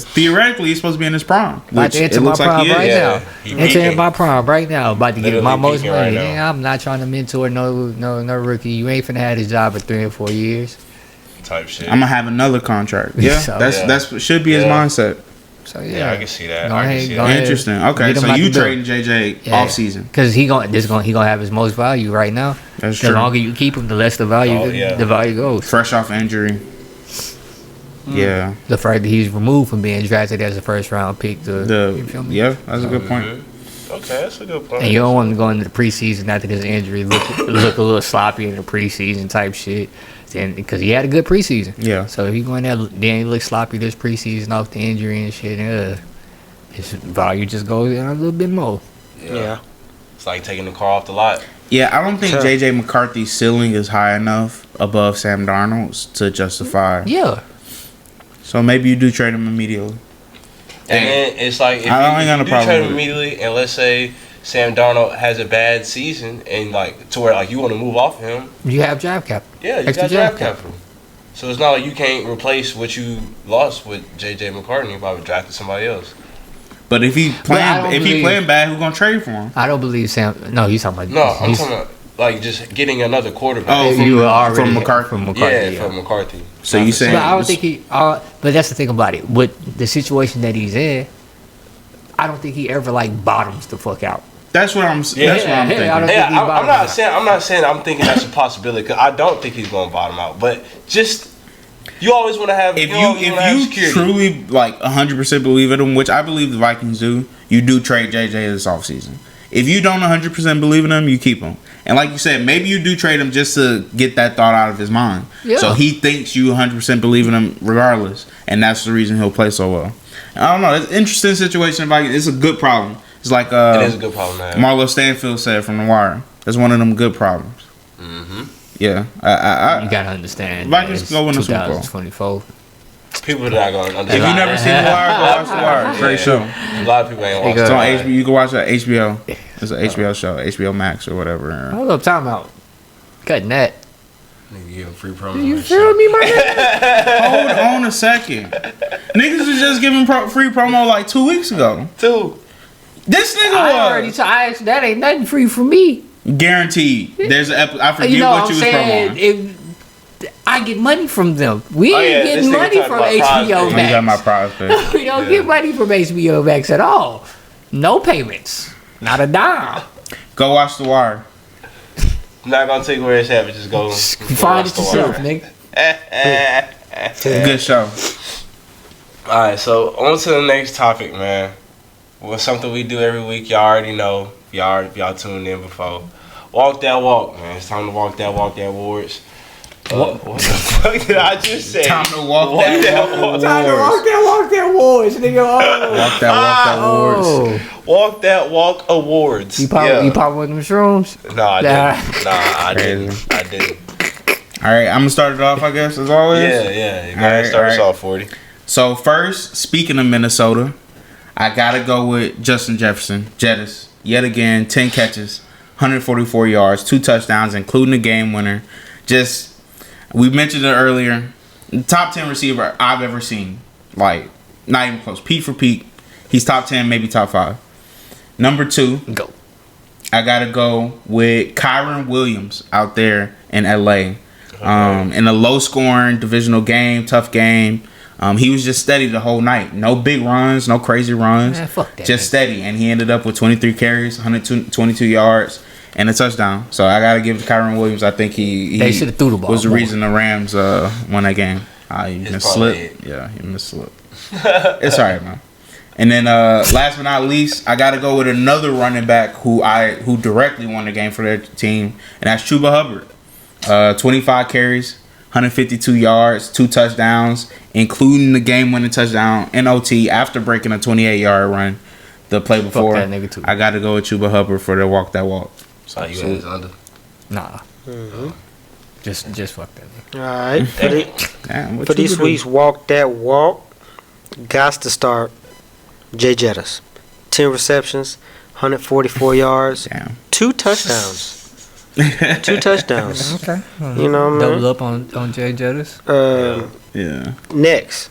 theoretically he's supposed to be in his prime, About which to it enter my looks like prime he is. right Yeah, now. he Entering peaking. my prime right now. About to get my Literally most peaking money. right now. Yeah, I'm not trying to mentor no rookie. You ain't finna have this job for 3 or 4 years. Type shit. I'm gonna have another contract. Yeah, So- that's what should be his Yeah. mindset. So yeah, I can see that. Go I can ahead, see go that. ahead. Interesting. Okay, Get him so out you the door. trading JJ off season? Because he gonna have his most value right now. That's The true. longer you keep him, the less the value Oh, yeah. the value goes. Fresh off injury. Yeah. The fact that he's removed from being drafted as a first round pick. You feel me? Yeah, that's a good point. Okay, that's a good point. And you don't want him to go into the preseason after this injury, look a little sloppy in the preseason type shit. Then because he had a good preseason. Yeah. So if he go in there, then he look sloppy this preseason off the injury and shit, his value just goes down a little bit more. Yeah. It's like taking the car off the lot. Yeah, I don't think Sure. JJ McCarthy's ceiling is high enough above Sam Darnold's to justify. Yeah. So maybe you do trade him immediately. And then it's like if I ain't got no you problem trade with him it. immediately, and let's say Sam Darnold has a bad season, and like to where like you want to move off him, You have draft cap. yeah, you Extra got draft draft capital. So it's not like you can't replace what you lost with JJ McCartney by drafting somebody else. But if he I don't playing believe- bad, who's gonna trade for him? I don't believe Sam. No, he's talking about. No, I'm he's- talking about like just getting another quarterback. Oh, you were already from McCarthy. From McCarthy. yeah, yeah. from McCarthy. So you saying- But I don't think he. But that's the thing about it. With the situation that he's in, I don't think he ever like bottoms the fuck out. That's what I'm. Yeah. That's what I'm Yeah, thinking. I don't Yeah, think he's I'm bottoming not out. saying I'm thinking that's a possibility. Cause I don't think he's going to bottom out. But just you always want to have If always wanna have you security. truly like 100% believe in him, which I believe the Vikings do, you do trade JJ this offseason. If you don't 100% believe in him, you keep him. And like you said, maybe you do trade him just to get that thought out of his mind. Yeah. So he thinks you 100% believe in him regardless, and that's the reason he'll play so well. I don't know. It's an interesting situation. It's a good problem. It's like it is a good problem to have. Marlo Stanfield said from The Wire. That's one of them good problems. Mm-hmm. Yeah. You gotta understand. Vikings it's go win the Super Bowl. 2024. People that are going to If you understand. never seen The Wire, go watch The Wire. Great show. A lot of people ain't watching It's on it. HBO. You can watch it at HBO. It's an HBO show, HBO Max or whatever. Hold up, time out. Cutting that. Nigga give free promo. You and feel shit. me, my nigga? Hold on a second. Niggas was just giving free promo like 2 weeks ago. Two. This nigga I already was asked, that ain't nothing free for me. guaranteed. There's an I forget You know what what you I'm was saying? promoting. I get money from them. We Oh, ain't yeah, getting this nigga money talking from about HBO Prospect. You got my Max. prospect. We don't get money from HBO Max at all. No payments. Not a dime. Go watch The Wire. I'm not gonna take where it's at, but just go. Find it yourself, nigga. Good show. Alright, so on to the next topic, man. Well, something we do every week. Y'all already know. Y'all tuned in before. Walk that walk, man. It's time to walk that awards. What the fuck did I just say? Time to walk that walk. Time to walk that wars, nigga. Oh. Walk that awards. Walk that walk awards. You pop one of them shrooms? No, I Nah. didn't. Nah, I didn't. I didn't. All right, I'm gonna start it off, I guess, as always. Yeah. You gotta start us off, 40. So first, speaking of Minnesota, I gotta go with Justin Jefferson, Jettis. Yet again, 10 catches, 144 yards, 2 touchdowns, including the game winner. Just, we mentioned it earlier, top 10 receiver I've ever seen. Like, not even close. Peak for peak, he's top 10, maybe top 5. Number 2, Go. I gotta go with Kyron Williams out there in LA. In a low-scoring divisional game, tough game. He was just steady the whole night. No big runs, no crazy runs. Man, fuck that, just man. steady. And he ended up with 23 carries, 122 yards, and a touchdown. So I got to give it to Kyron Williams. I think he They shoulda threw the ball was the more. reason the Rams won that game. He missed parlay. slip. Yeah, he missed slip. It's all right, man. And then last but not least, I got to go with another running back who directly won the game for their team, and that's Chuba Hubbard. 25 carries, 152 yards, 2 touchdowns, including the game-winning touchdown in OT after breaking a 28-yard run the play before. that nigga too. I got to go with Chuba Hubbard for the walk that walk. So you had his under. Nah. Just fuck that nigga. All right. Damn, what For Chuba this do? week's walk that walk, gots to start Jay Jettis. 10 receptions, 144 yards, Damn. 2 touchdowns. 2 touchdowns. Okay. You know what I mean? Double up on Jay Jettis. Yeah. Next,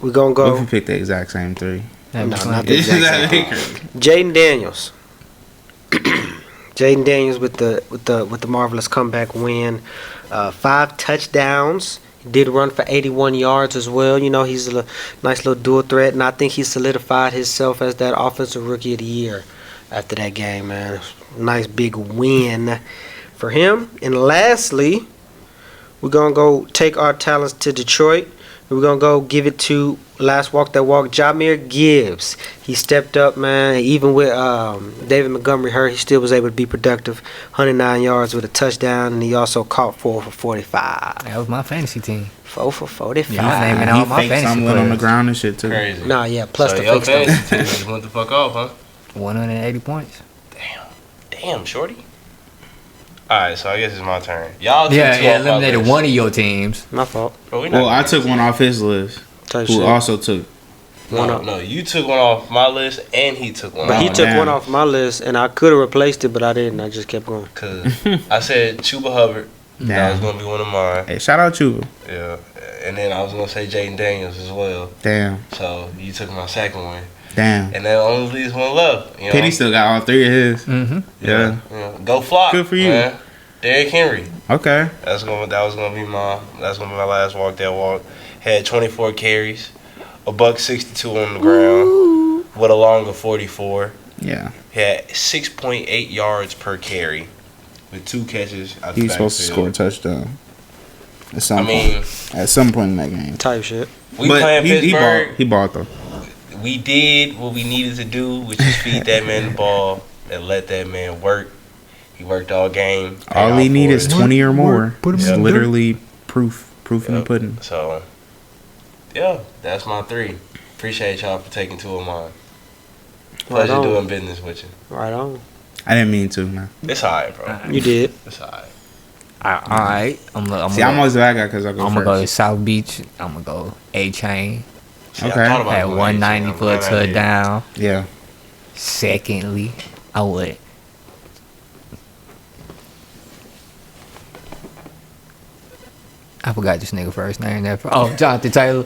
we're gonna What if go you picked the exact same 3? No, not That'd the be exact fun. Jaden Daniels. Jaden Daniels with the marvelous comeback win. 5 touchdowns. He did run for 81 yards as well. You know, he's a nice little dual threat, and I think he solidified himself as that offensive rookie of the year after that game, man. Nice big win for him. And lastly, we're going to go take our talents to Detroit. We're going to go give it to last walk that walk, Jahmyr Gibbs. He stepped up, man. Even with David Montgomery hurt, he still was able to be productive. 109 yards with a touchdown, and he also caught 4 for 45. That was my fantasy team. 4 for 45. Yeah, naming He all my faked fantasy something on the players. ground and shit, too. Crazy. Nah, yeah, plus so the your fixed up. fantasy team just went the fuck off, huh? 180 points. Damn, shorty. Alright, so I guess it's my turn. Y'all took Yeah, two yeah, off my eliminated list. one of your teams. My fault. Bro, we not Well, I gonna took get one off his list, Type who shit. also took. No, you took one off my list, and he took one But off. he took damn. one off my list, and I could have replaced it, but I didn't. I just kept going. Cause I said Chuba Hubbard. That was Damn. gonna be one of mine. Hey, shout out Chuba. Yeah, and then I was gonna say Jaden Daniels as well. Damn. So you took my second one, Damn. and then only leaves one left. You know? Pity still got all 3 of his. Mm-hmm. Yeah. Go Flock. Good for you. Man. Derrick Henry. Okay. That was gonna be my last walk that walk. Had 24 carries, $162 on the ground with a longer 44. Yeah. Had 6.8 yards per carry with 2 catches. Out the He's supposed to score a backfield. touchdown. At some I mean, point. At some point in that game. Type shit. we playing Pittsburgh. He bought though. We did what we needed to do, which is feed that man the ball and let that man work. He worked all game. All he need is 20 or more. Put him It's in the literally proof in the pudding. So, yeah, that's my 3. Appreciate y'all for taking 2 of mine. Pleasure on. doing business with you. Right on. I didn't mean to, man. It's alright, bro. You did. It's alright. Alright. See, I'm always the bad guy because I go I'm first. gonna go to South Beach. I'm gonna go A-Chain. See, I Okay. thought about Had going 190 H&M, for a I'm glad I did. touchdown. Yeah. Secondly, I would. I forgot this nigga first name. Jonathan Taylor.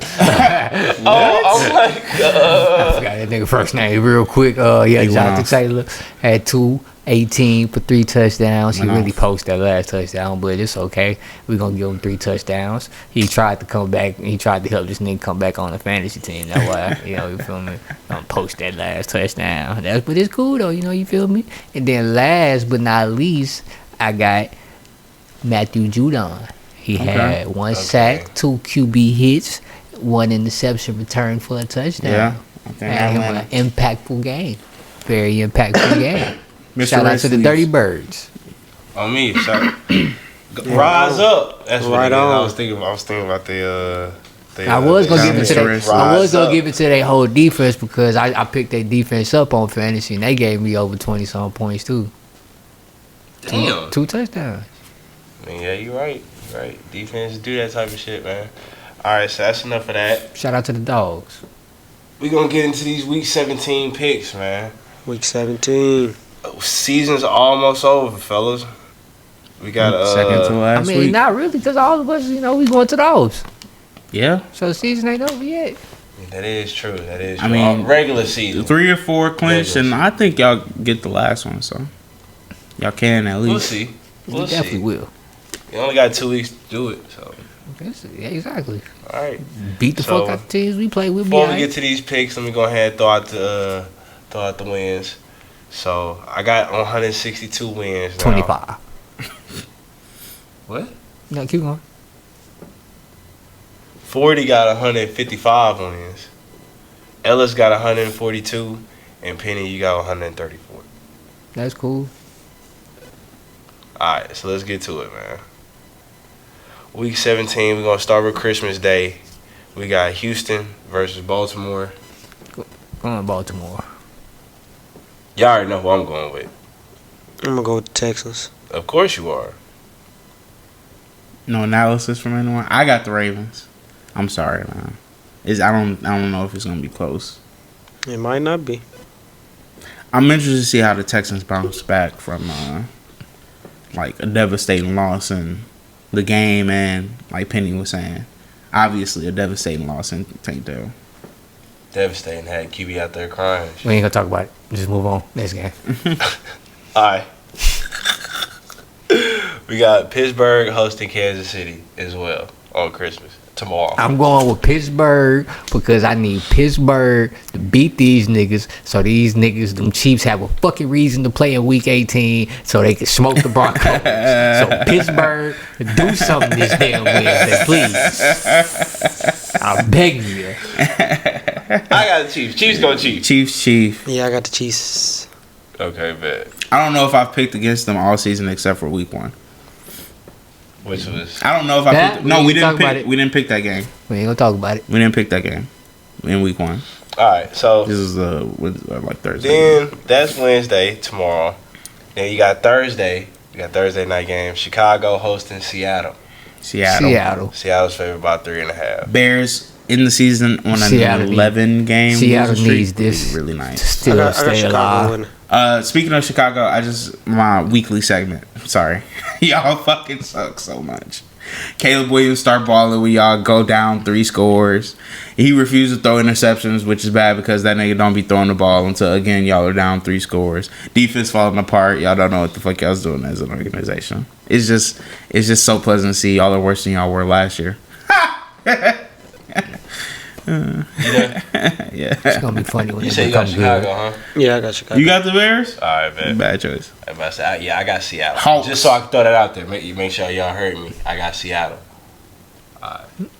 Oh my I god. forgot that nigga first name real quick. Jonathan Taylor had 218 for 3 touchdowns. He really posted that last touchdown, but it's okay. We're gonna give him 3 touchdowns. He tried to come back. He tried to help this nigga come back on the fantasy team. That's why, you feel me? Post that last touchdown. But it's cool though, you feel me? And then last but not least, I got Matthew Judon. He had 1 sack, 2 QB hits, 1 interception return for a touchdown. Yeah. Okay. Had him an impactful game. Very impactful game. Shout out to the Dirty Birds. On me, sorry. Rise up. That's what Right it is. on. I was thinking about the. I was gonna give it to Rise their whole defense because I picked their defense up on fantasy and they gave me over 20-some points too. Damn. 2 touchdowns. I mean, yeah, you're right. You're right. Defense do that type of shit, man. All right, so that's enough of that. Shout out to the dogs. We gonna get into these week 17 picks, man. Week 17. Season's almost over, fellas. We got second to last week. Not really, because all of us, we going to those. Yeah. So the season ain't over yet. That is true. That is true. I mean, regular season. 3 or 4 clinched, and I think y'all get the last one, so y'all can at least. We'll see. We definitely will. You only got 2 weeks to do it, so. Yeah, exactly. All right. Beat the fuck out the teams we play. We'll Before be we get to these picks, let me go ahead and throw out the wins. So I got 162 wins. Now. 25. What? No, keep going. 40 got 155 wins. Ellis got 142, and Penny, you got 134. That's cool. All right, so let's get to it, man. Week 17, we're going to start with Christmas Day. We got Houston versus Baltimore. Going to Baltimore. Y'all already know who I'm going with. I'm going to go with the Texans. Of course you are. No analysis from anyone. I got the Ravens. I'm sorry, man. I don't know if it's gonna be close. It might not be. I'm interested to see how the Texans bounce back from like a devastating loss in the game, and like Penny was saying, obviously a devastating loss in Tankdale. Devastating. Had QB out there crying. We ain't gonna talk about it. Just move on. Next game. All right. We got Pittsburgh hosting Kansas City as well on Christmas tomorrow. I'm going with Pittsburgh because I need Pittsburgh to beat these niggas so these niggas, them Chiefs, have a fucking reason to play in Week 18 so they can smoke the Broncos. So Pittsburgh, do something this damn Wednesday, please. I'm begging you. I got the Chiefs. Chiefs go Chiefs. Chiefs. Yeah, I got the Chiefs. Okay, bet. I don't know if I've picked against them all season except for week 1. Which was I don't know if I That, picked. No, we we ain't talk didn't about pick. it. We didn't pick that game. We ain't gonna talk about it. We didn't pick that game in week 1. all right. So This is like Thursday. then that's Wednesday tomorrow. Then you got Thursday. You got Thursday night game. Chicago hosting Seattle. Seattle. Seattle's favored by 3.5. Bears in the season on an Seattle 11 game. Seattle losing streak needs this is really to nice. still I got stay Chicago alive. winning. Speaking of Chicago, my weekly segment. Sorry, y'all fucking suck so much. Caleb Williams start balling when y'all go down 3 scores. He refused to throw interceptions, which is bad because that nigga don't be throwing the ball until again y'all are down 3 scores. Defense falling apart. Y'all don't know what the fuck y'all's doing as an organization. It's just so pleasant to see y'all are worse than y'all were last year. Yeah. Yeah. It's gonna be funny when You it say you got becomes Chicago, good. huh? Yeah, I got Chicago. You got the Bears? All right, bet. Bad choice. Yeah, I got Seattle. Hawks. Just so I can throw that out there. Make sure y'all heard me. I got Seattle.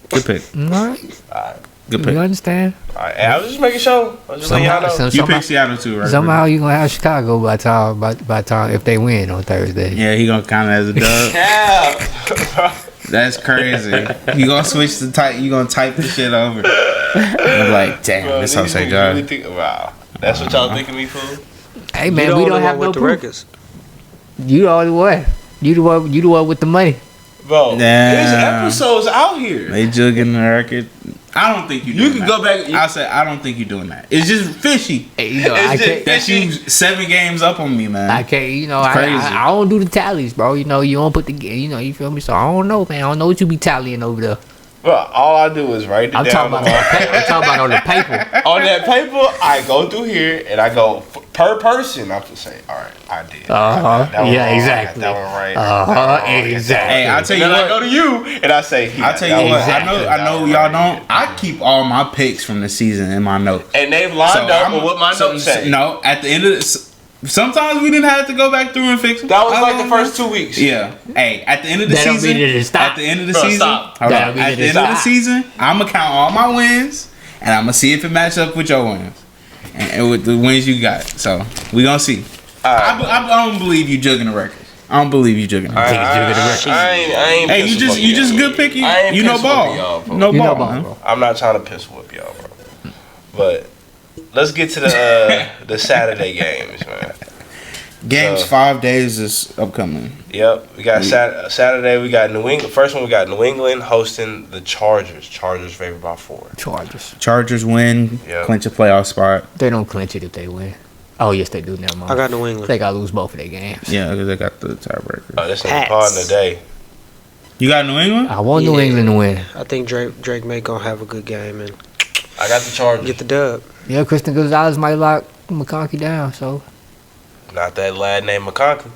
Good pick. All right. Good You pick. understand? All right. And I was just making sure. I was just letting y'all know. So You somehow, picked Seattle too, right? somehow you gonna have Chicago by time if they win on Thursday. Yeah, he gonna count it as a dub. Yeah. That's crazy. You gonna switch the type? You gonna type the shit over? I'm like, damn, Bro, this how these say niggas God. really think, wow. That's what y'all thinking me for? Hey You man, the we only don't have one no with the proof. records. You the only one. You the one with the money. Bro, Nah. there's episodes out here. They jugging the record. I don't think you. You can go back. I said I don't think you're doing that. It's just fishy. Hey, you know, I can't. That you 7 games up on me, man. I can't. You know, It's crazy. I don't do the tallies, bro. You know, you don't put the. You know, you feel me? So I don't know, man. I don't know what you be tallying over there. Bro, all I do is write it I'm down. talking about I'm talking about on the paper. On that paper, I go through here and I go per person. I'm just saying, all right, I did. Uh-huh. That one Yeah, wrong, exactly. That one right. Uh-huh, that one wrong, exactly. Hey, I'll tell you and then what. I go to you and I say, I'll tell you what. Exactly. I know y'all don't. I keep all my picks from the season in my notes. And they've lined up with what my notes say. No, at the end of this. Sometimes we didn't have to go back through and fix them. That was like the first 2 weeks. Yeah. Hey, at the end of the That don't season. mean it is stop. At the end of the Bro, season. stop. Hold That on. don't mean At it the is end of the stop. season, I'm gonna count all my wins, and I'm gonna see if it match up with your wins, and with the wins you got. So we gonna see. I don't believe you jugging the records. I don't believe you jugging the records. I ain't Hey, you just good picky. I ain't You know pissed with ball. y'all, bro. No You know ball, ball, man. bro. I'm not trying to piss whoop y'all, bro. But let's get to the Saturday games, man. Games 5 days is upcoming. Yep, we got Saturday. We got New England. First one, we got New England hosting the Chargers. Chargers favored by 4. Chargers. Chargers win, Yep. clinch a playoff spot. They don't clinch it if they win. Oh yes, they do. Never mind. I got New England. They gotta lose both of their games. Yeah, because they got the tiebreaker. Oh, this ain't Pats. part of the day. You got New England? I want New Yeah. England to win. I think Drake may gonna have a good game and I got the Chargers. get the dub. Yeah, Christian Gonzalez might lock McConkey down. So Not that lad named McConkey.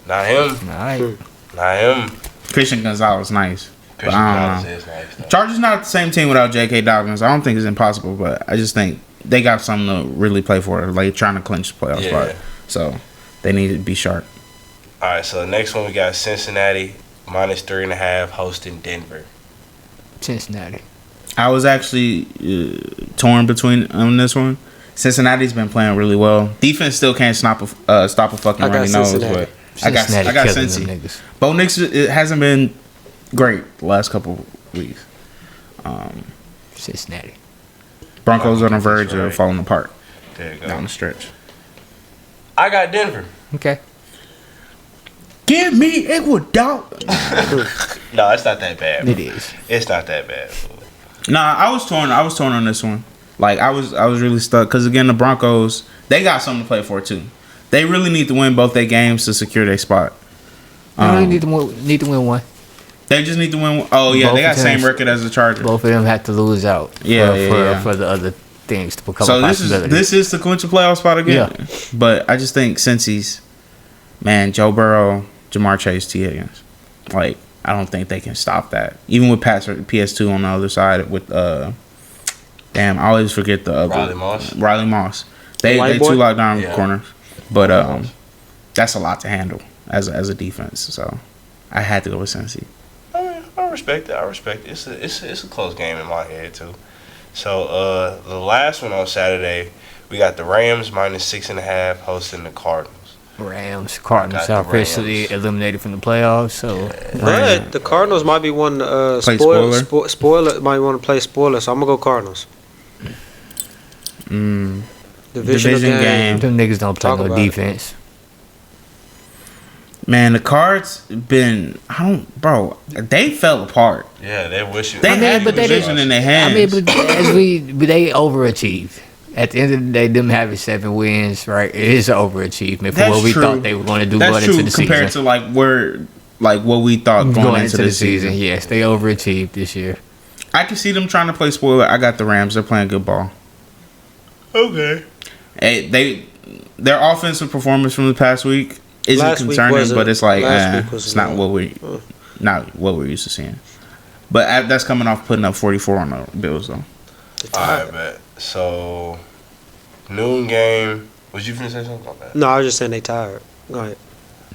Not him. all right. Not him. Christian Gonzalez, nice. But Christian I don't Gonzalez know. is nice, though. Chargers not the same team without J.K. Dobbins. I don't think it's impossible, but I just think they got something to really play for, like trying to clinch the playoff Yeah. spot. So they need to be sharp. All right, so the next one we got Cincinnati minus 3.5 hosting Denver. Cincinnati. I was actually torn between on this one. Cincinnati's been playing really well. Defense still can't stop a fucking I got runny nose. Cincinnati. But I got killing Cincy. them niggas. Bo Nix, it hasn't been great the last couple weeks. Cincinnati. Broncos on the verge That's right. of falling apart There you go. down the stretch. I got Denver. Okay. Give me Ecuador. No, it's not that bad. It is. It's not that bad. Nah, I was torn on this one. Like I was really stuck because again the Broncos, they got something to play for too. They really need to win both their games to secure their spot. They only need to win one. They just need to win. Oh yeah, Both they got the same teams- record as the Chargers. Both of them have to lose out. Yeah, for the other things to become So a possibility. this is to clinch a playoff spot again. But I just think Cincy's, man, Joe Burrow, Jamar Chase, T Higgins, like I don't think they can stop that. Even with PS2 on the other side with damn, I always forget the other Riley Moss. They White two boy? lockdown Yeah. corners, but that's a lot to handle as a defense. So I had to go with Cincy. I respect it. It's a close game in my head too. So the last one on Saturday, we got the Rams minus 6.5 hosting the Cardinals. Cardinals I are got the officially Rams. eliminated from the playoffs. So But the Cardinals might be one Play spoiler. Might want to play spoiler, so I'm gonna go Cardinals. Divisional game. them niggas don't play Talk no about it. defense. Man, the Cards been they fell apart. Yeah, they wish it. They had the but they division in their hands. I mean, but they overachieved. At the end of the day, them having 7 wins, right? It is an overachievement for That's what we true. thought they were going to do That's going true into the compared season. to what we thought going into the season. Yes, they overachieved this year. I can see them trying to play spoiler. I got the Rams. They're playing good ball. Okay. Hey, their offensive performance from the past week isn't Last week concerning, wasn't- but it's like last week was it's not what we're used to seeing. But that's coming off putting up 44 on the Bills though. Alright, bet. So noon game. Was you finna say something about that? No, I was just saying they tired. Go ahead.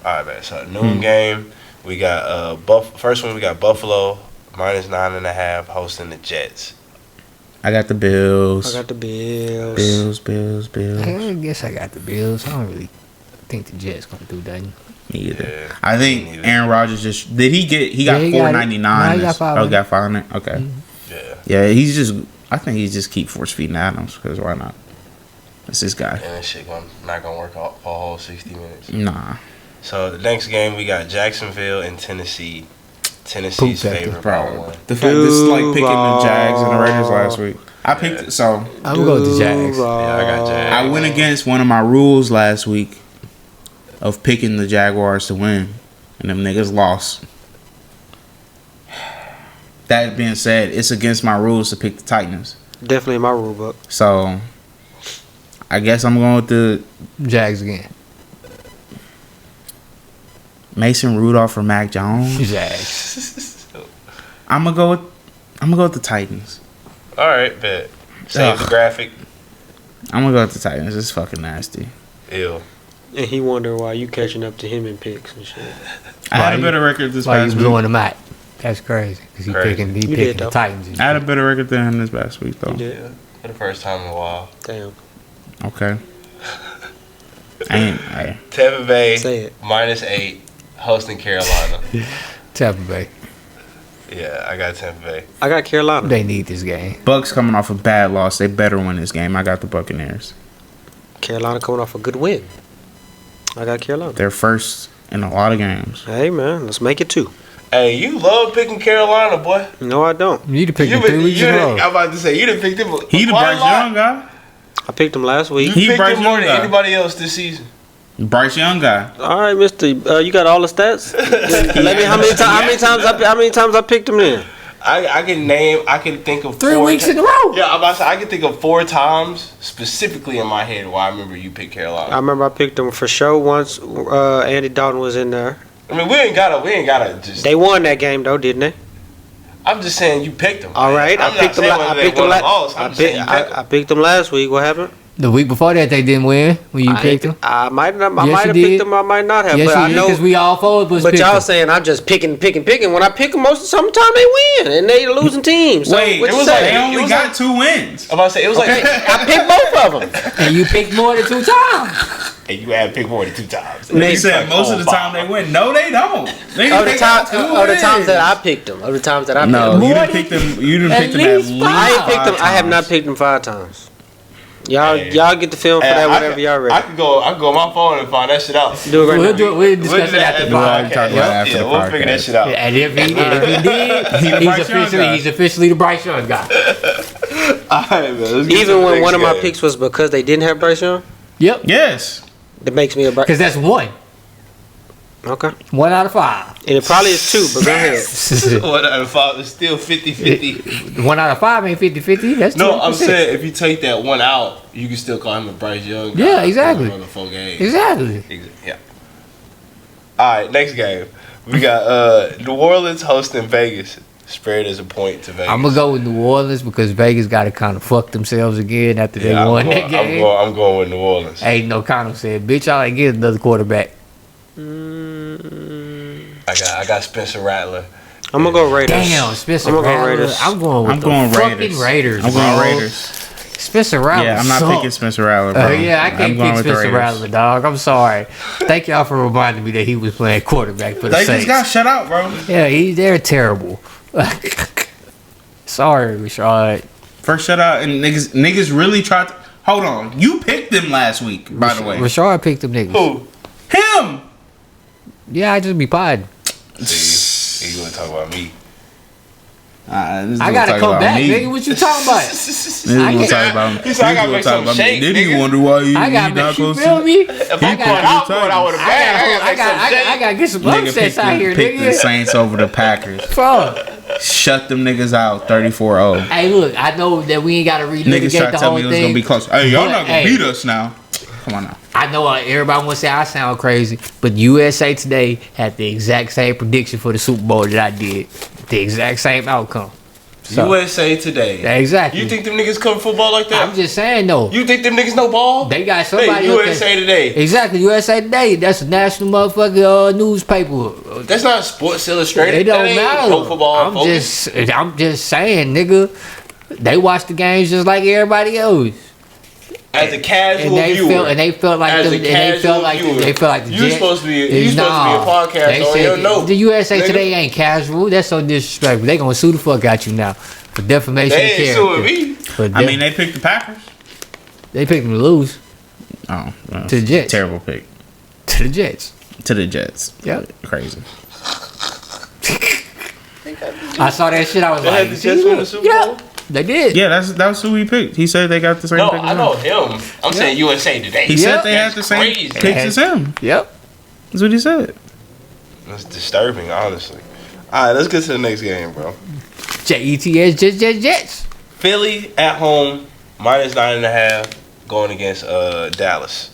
Alright, bet. So noon game. We got first one. We got Buffalo minus 9.5 hosting the Jets. I got the Bills. I got the Bills. Bills. I guess I got the Bills. I don't really think the Jets going to do nothing. Me either. Yeah, I think me neither. Aaron Rodgers just got Yeah, he got it. 499. No, he got 500. got 500. Okay. Yeah. Yeah, I think he's just keep force feeding Adams because why not? That's this guy. And this shit not gonna work out for a whole 60 minutes. Nah. So the next game we got Jacksonville and Tennessee. Tennessee's Poop favorite Bro, by one. the fact this is like picking the Jags and the Raiders last week. I picked so I'm gonna go with the Jags. Yeah, I got Jags. I went against one of my rules last week of picking the Jaguars to win, and them niggas lost. That being said, it's against my rules to pick the Titans. Definitely in my rule book. So I guess I'm going with the Jags again. Mason Rudolph or Mac Jones. Jags. I'm gonna go with the Titans. All right, bet. Save the graphic. I'm gonna go with the Titans. It's fucking nasty. Ew. And he wonder why you catching up to him in picks and shit. I had a better record this Why you past week. blowing them out? That's crazy. Because he Crazy. picking You the did, though. Titans. I had a better record than him this past week though. You did. Yeah, for the first time in a while. Damn. Okay. Hey. Tampa Bay Say it. -8, hosting Carolina. Tampa Bay. Yeah, I got Tampa Bay. I got Carolina. They need this game. Bucks coming off a bad loss. They better win this game. I got the Buccaneers. Carolina coming off a good win. I got Carolina. They're first in a lot of games. Hey man, let's make it 2. Hey, you love picking Carolina, boy. No, I don't. You need to pick You them been, 3 weeks you in a done- row. I'm about to say you done picked him. He the quite a Bryce lot. Young guy. I picked him last You week. He picked Bryce him more Young than guy. anybody else this season. Bryce Young guy. All right, Mister. You got all the stats. Let me. How many times I picked him then? I can think of 3 4 weeks in a row. Yeah, I'm about to say I can think of 4 times specifically in my head why I remember you picked I Carolina. remember I picked him for sure once. Andy Dalton was in there. I mean, we ain't gotta just. They won that game though, didn't they? I'm just saying you picked them. All right, I'm I picked them. I picked them. I picked them last week. What happened? The week before that, they didn't win when you picked them. I might not. I Yes, might you have did. picked them. I might not have. Yes, but you I did, know. because we all four was But picking. y'all saying I'm just picking. When I pick them, most of sometimes they win and they losing teams. So Wait, what it you was say? they it only was got like- 2 wins. I'm about to say it was Okay, like. I picked both of them. And you picked more than 2 times. And you had picked more than 2 times. They Maybe said most of the time they win. No, they don't. They Of the got 2 times that wins. I picked them. Of the times that I picked No, them. you More didn't pick than- them. You didn't at pick them at least least. five. I ain't picked them. I have times. not picked them 5 times. Y'all, Hey. y'all get the film for Hey, that I whenever could- y'all I ready. could go on my phone and find that shit out. Do it right We'll now. do it. We'll discuss it after the We'll podcast. talk about it after Yeah, the we'll figure that podcast. shit out. And if he did, He the Bryce Young guy. he's officially the Bryce Young guy. Alright, man, let's get to Even the when next one of my game. picks was because they didn't have Bryce Young, Yep. Yes. that makes me a Bryce. Because that's 1. Okay. 1 out of 5. And it probably is 2, but go ahead. 1 out of 5 is still 50-50. 1 out of 5 ain't 50-50. That's No, 20%. I'm saying if you take that 1 out, you can still call him a Bryce Young guy. Yeah, exactly. On the 4 games. Exactly. Yeah. Alright, next game. We got New Orleans hosting Vegas. Spread as a point to Vegas. I'm gonna go with New Orleans because Vegas got to kind of fuck themselves again after they Yeah, won I'm that going, game. I'm going with New Orleans. Ain't no Connell said, "Bitch, y'all ain't get another quarterback." I got Spencer Rattler. I'm gonna go Raiders. Damn, Spencer I'm gonna go Rattler. Raiders. I'm going with I'm the going fucking Raiders. Raiders. I'm bro. going Raiders. Spencer Rattler. Yeah, I'm not suck. picking Spencer Rattler, bro. Yeah, I I'm can't going pick with the Spencer Raiders. Rattler, dog. I'm sorry. Thank y'all for reminding me that he was playing quarterback for the They Saints. just got shut out, bro. Yeah, they're terrible. Sorry, Rashad. First shutout, and niggas really tried to. Hold on. You picked them last week, by the way. Rashad picked them niggas. Who? Him! Yeah, I just be potting. See, you want to talk about me? I gotta come back, nigga. What you talking about? Niggas I gonna can't- talk about me. He said, I gotta Niggas make gonna talk some about shake, me. Then you nigga. wonder why he I gotta not make you gonna feel see. me. If I'm going out, I'm going out with a bag. I gotta get some Nigga upsets out here, picked the nigga. Saints over the Packers. Fuck. Shut them niggas out 34-0. Hey, look, I know that we ain't gotta Niggas relitigate tried the to tell whole me it was thing. gonna be close. Hey, y'all But, not gonna hey, beat us now. Come on now. I know everybody wants to say I sound crazy, but USA Today had the exact same prediction for the Super Bowl that I did. The exact same outcome. So, USA Today. exactly. You think them niggas cover football like that? I'm just saying though. You think them niggas know ball? They got somebody Hey, up USA there. Today. Exactly, USA Today. That's a national motherfucking newspaper. That's not Sports Illustrated. It don't That ain't matter. Pro football. I'm just saying, nigga. They watch the games just like everybody else. As a casual And they viewer. felt, and they felt like As the, a and they casual felt like viewer, they felt like the you Jets- supposed to be a Nah, podcast they on said your note, the USA nigga. Today ain't casual. That's so disrespectful. They gonna sue the fuck out you now for defamation They of ain't character. suing me. For I mean, they picked the Packers. they picked them to lose Oh, well, To the Jets. Terrible pick. to the Jets. To the Jets. Yep. Crazy. I saw that shit. I was They like, had the Jets win the Super Bowl? they did. Yeah, that's who he picked. He said they got the same No, pick as I know him. him. I'm saying USA today. He said they had That's the same crazy. picks as him. Yep. That's what he said. That's disturbing, honestly. All right, let's get to the next game, bro. Jets, Jets. Philly at home, -9.5, going against Dallas.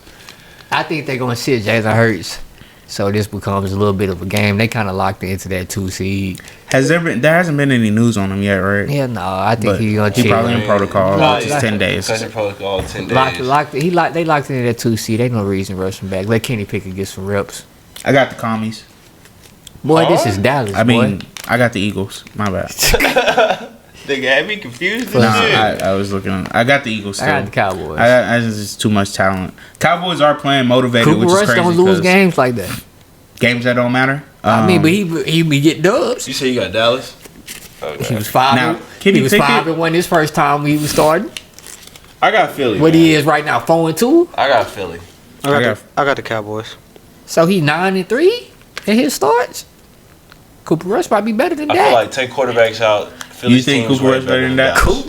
I think they're gonna sit Jalen Hurts, so this becomes a little bit of a game. They kind of locked into that 2 seed. There hasn't been any news on him yet, right? Yeah, no, I think But he's gonna he chill. probably in protocol, No, which is yeah. 10 days. Special protocol, 10 days. They locked into that 2 seed. Ain't no reason to rush him back. Let Kenny Pickett get some reps. I got the commies. Boy, this Huh? is Dallas. I mean, boy. I got the Eagles. My bad. They had me confused. Nah, and shit. I was looking. I got the Eagles I still. got the Cowboys. I just too much talent. Cowboys are playing motivated, Cooper which is Rush crazy. don't lose 'cause games like that. games that don't matter. I mean, but he be get dubs. You say you got Dallas? He Okay. was five. Now, Kenny he was Pickett- 5-1 his first time he was starting. I got Philly. What man. he is right now, 4-2. I got Philly. I got the Cowboys. So he 9-3 in his starts. Cooper Rush might be better than I feel that. like take quarterbacks out. Philly's think team's Cooper way Rush better than that? Dallas.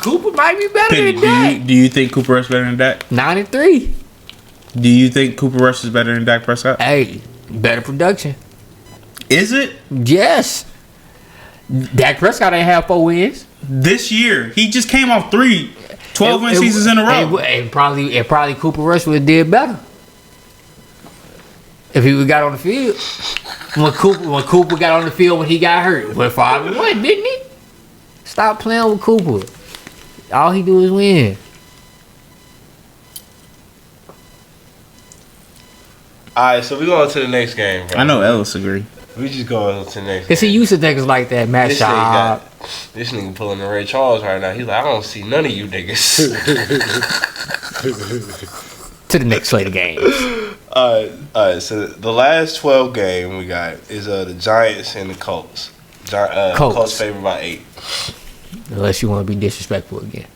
Cooper might be better Penny, than that. do you think Cooper Rush better than Dak? 9-3. Do you think Cooper Rush is better than Dak Prescott? Hey, better production. Is it Yes. Dak Prescott ain't have 4 wins. this year? He just came off 12 win seasons in a row. And probably Cooper Rush would have did better if he would got on the field. When Cooper got on the field when he got hurt, went 5-1, didn't he? Stop playing with Cooper. All he do is win. All right, so we going to the next game, bro. I know Ellis agree. We just going to the next. Cause he used to niggas like that, Matt This Schaub. this nigga pulling the Ray Charles right now. He's like, I don't see none of you niggas. To the next slate of games. All right. So the last 12 game we got is the Giants and the Colts. Colts favored by 8. Unless you want to be disrespectful again.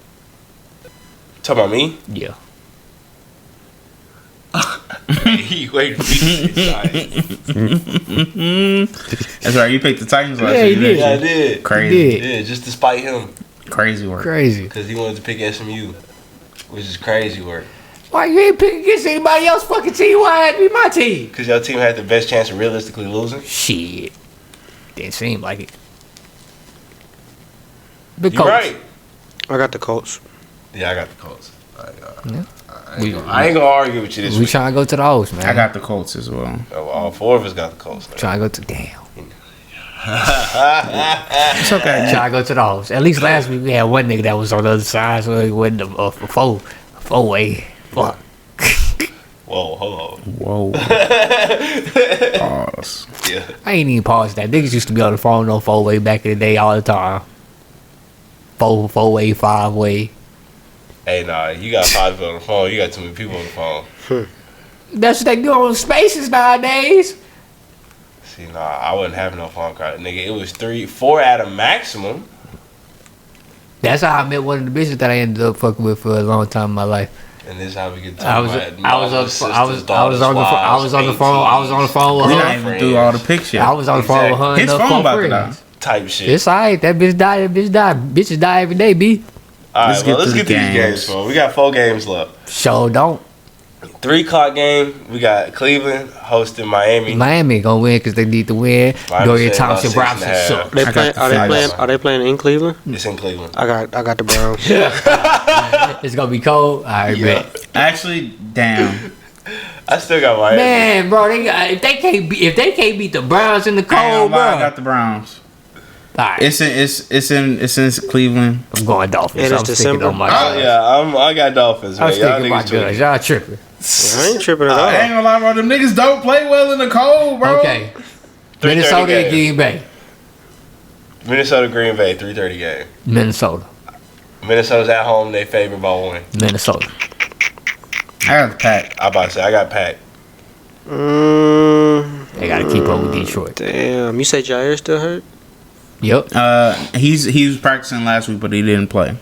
Talking about me? Yeah. He waited for me to say Giants. That's right. You picked the Titans last Yeah, year. he didn't did. Yeah, I you? did. Crazy. He did. Yeah, just to spite him. Crazy work. Crazy. Because he wanted to pick SMU, which is crazy work. Why you ain't picking against anybody else fucking team? Why it had to be my team? Because your team had the best chance of realistically losing. Shit. Didn't seem like it. The You're right. I got the Colts. Yeah, I got the Colts. Yeah. I ain't gonna argue with you this We week. trying to go to the host, man. I got the Colts as well. All 4 of us got the Colts. Trying to go to damn. It's okay. Trying to go to the host. At least last week we had one nigga that was on the other side, so it wasn't a four-way. Fuck. Whoa, hold on. Whoa. Pause. Yeah. I ain't even paused that. Niggas used to be on the phone no 4-way back in the day all the time. Four-way, 5-way. Hey, nah, you got 5 people on the phone. You got too many people on the phone. That's what they do on spaces nowadays. See, nah, I wouldn't have no phone call. Nigga, it was 4 at a maximum. That's how I met one of the bitches that I ended up fucking with for a long time in my life. And this is how we get to I was on the phone with We're her. not even through all the pics yet. I was on the phone with her. His and her phone four about to friends. die. Type shit. It's alright. That bitch died. Bitches die every day, B. All right, Let's well, get let's to get the to these games. games, bro. We got 4 games left. Sure don't. 3 o'clock game. We got Cleveland hosting Miami. Miami gonna win because they need to win. Miami Dorian said about Thompson 6.5. Robinson suck. They I got play, the are they Phillies. playing? Are they playing in Cleveland? It's in Cleveland. I got the Browns. It's gonna be cold. I Yeah. bet. Actually, damn. I still got Miami. Man, bro, if they can't beat the Browns in the I ain't cold, gonna lie, I bro. got the Browns. Alright, It's in Cleveland. I'm going Dolphins. And it's I'm sticking December. on my Oh, guns. yeah, I got Dolphins, man. I'm Y'all sticking my niggas tweaking. guns. Y'all tripping. I ain't tripping at all. I ain't gonna lie, bro. Them niggas don't play well in the cold, bro. Okay. 3:30 Minnesota and game. Green Bay. Minnesota, Green Bay, 3:30 game. Minnesota. Minnesota's at home. They favored by 1. Minnesota. I got the Pack. I about to say, I got Pack. They gotta keep up with Detroit. Damn, you say Jair still hurt? Yep. He was practicing last week, but he didn't play.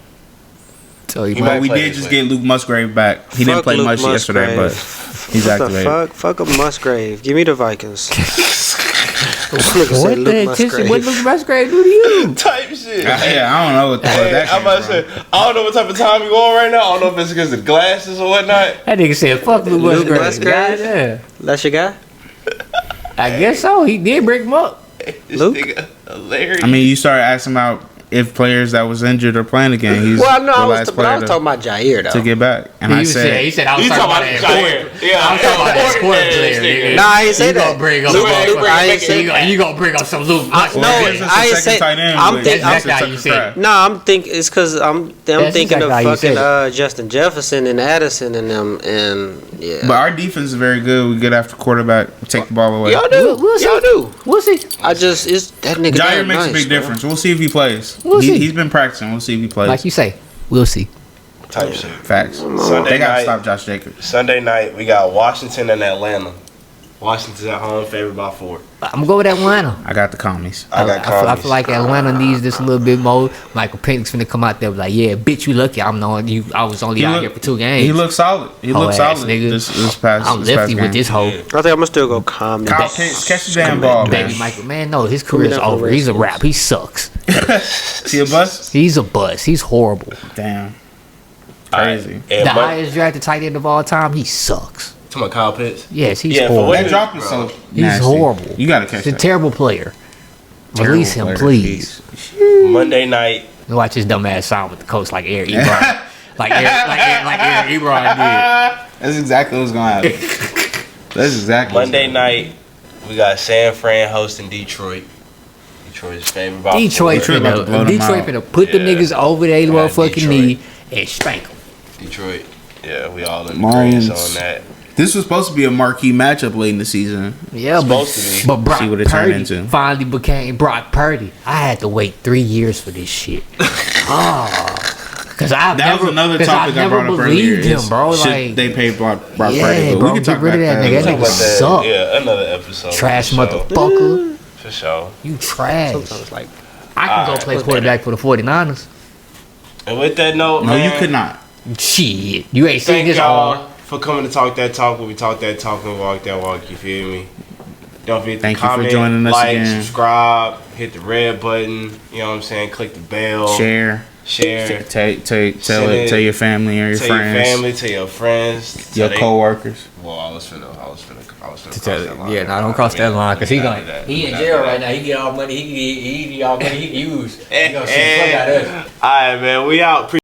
So he He might might But we play did this just week. get Luke Musgrave back. He didn't Fuck play Luke much yesterday, but Musgrave. he's What activated. the fuck? Fuck up Musgrave. Give me the Vikings. Nigga said What Luke the attention? Musgrave. What Luke Musgrave do to you? Type shit. Yeah, I don't know what the fuck that I'm about to shit say, I don't know what type of time you on right now. I don't know if it's because of glasses or whatnot. That nigga said, "Fuck Luke Luke Musgrave." Musgrave? Yeah, That's your guy? I guess so. He did break him up. This Luke? nigga hilarious. I mean, you started asking about if players that was injured are playing again. He's Well, no, the I was last talking player about Jair, though. to get back. And He I was saying, he said, said, I was You talking about talking that. about Jair. Yeah, I'm talking about that sport player, nigga. Nah, I ain't say You that. gonna bring up Luke- some Luke- motherfucker. I ain't say that. You gonna bring up some Luke No, Musgrave. Well, gives us a I ain't second say- tight end I'm with think- That's how Tucker you said Kraft. No, I'm thinking it's because I'm That's thinking of exactly how you said fucking Justin Jefferson and Addison and them and yeah. But our defense is very good. We get after quarterback, we take the ball away. Y'all do, We'll see. y'all do. We'll see. I just it's that nigga. Jair damn makes nice, a big bro. difference. We'll see if he plays. We'll see. He's been practicing. We'll see if he plays. Like you say, we'll see. type shit. Facts. Sunday They got to night. stop Josh Jacobs. Sunday night, we got Washington and Atlanta. Washington's at home, favored by 4. I'm gonna go with Atlanta. I got the commies. I got I commies. feel like Atlanta needs this a little bit more. Michael Penix finna come out there like, yeah, bitch, you lucky. I was only out here for 2 games. He looked solid. He Hoe looked ass solid nigga. this past. I'm this past lefty with game. this hoe. I think I'm gonna still go calm. Kyle Pitts, catch the damn ball, man. Baby Michael, man, no, his career's that for over. He's a Redskins. rap. He sucks. See a bus? He's a bust. He's horrible. Damn. Alright, Crazy. and The Mon- highest drafted tight end of all time. He sucks. Talking about Kyle Pitts. Yes, he's Yeah, for horrible. what- That drop is so He's nasty. horrible. You got to catch He's a that. terrible player. Terrible Release him, player. please. Monday night, Watch his dumb ass sign with the coach like Eric Ebron. like Eric Ebron That's exactly what's going to happen. That's exactly Monday night, we got San Fran hosting Detroit. Detroit's favored by did. Detroit 4. about to blow them Detroit out. finna put the Yeah. niggas over their Yeah, motherfucking Detroit. knee and spank them. Detroit. Yeah, we all in Lions. agreement on that. This was supposed to be a marquee matchup late in the season. Yeah, Supposed to be. but Brock See what it turned Purdy into. finally became Brock Purdy. I had to wait 3 years for this shit. Cause I've That never, was another 'cause topic I never brought up earlier. believed him, bro. Should Like they pay Brock Purdy? Yeah, But bro, we can talk get rid of about that nigga. that. That Talk about that. suck. Yeah, another episode. trash for sure. motherfucker. For sure. You trash. Sometimes like I can go Alright, play let's quarterback for the 49ers. And with that note, No, man, you could not. Shit, you ain't seen Thank this y'all all. for coming to talk that talk. When we talk that talk and walk that walk, you feel me? Don't forget Thank to you for comment, joining us like, again. subscribe, hit the red button. You know what I'm saying? Click the bell, Share. share. Tell your family or your Tell friends, your family, tell your friends, your tell they- coworkers. Well, I was finna cross that line. Yeah, no, don't cross that line, cause he We gonna gotta do that. he in We gotta jail do that. right now. He get all money. He get all money he can use. He gonna see the fuck out of us. All right, man. We out.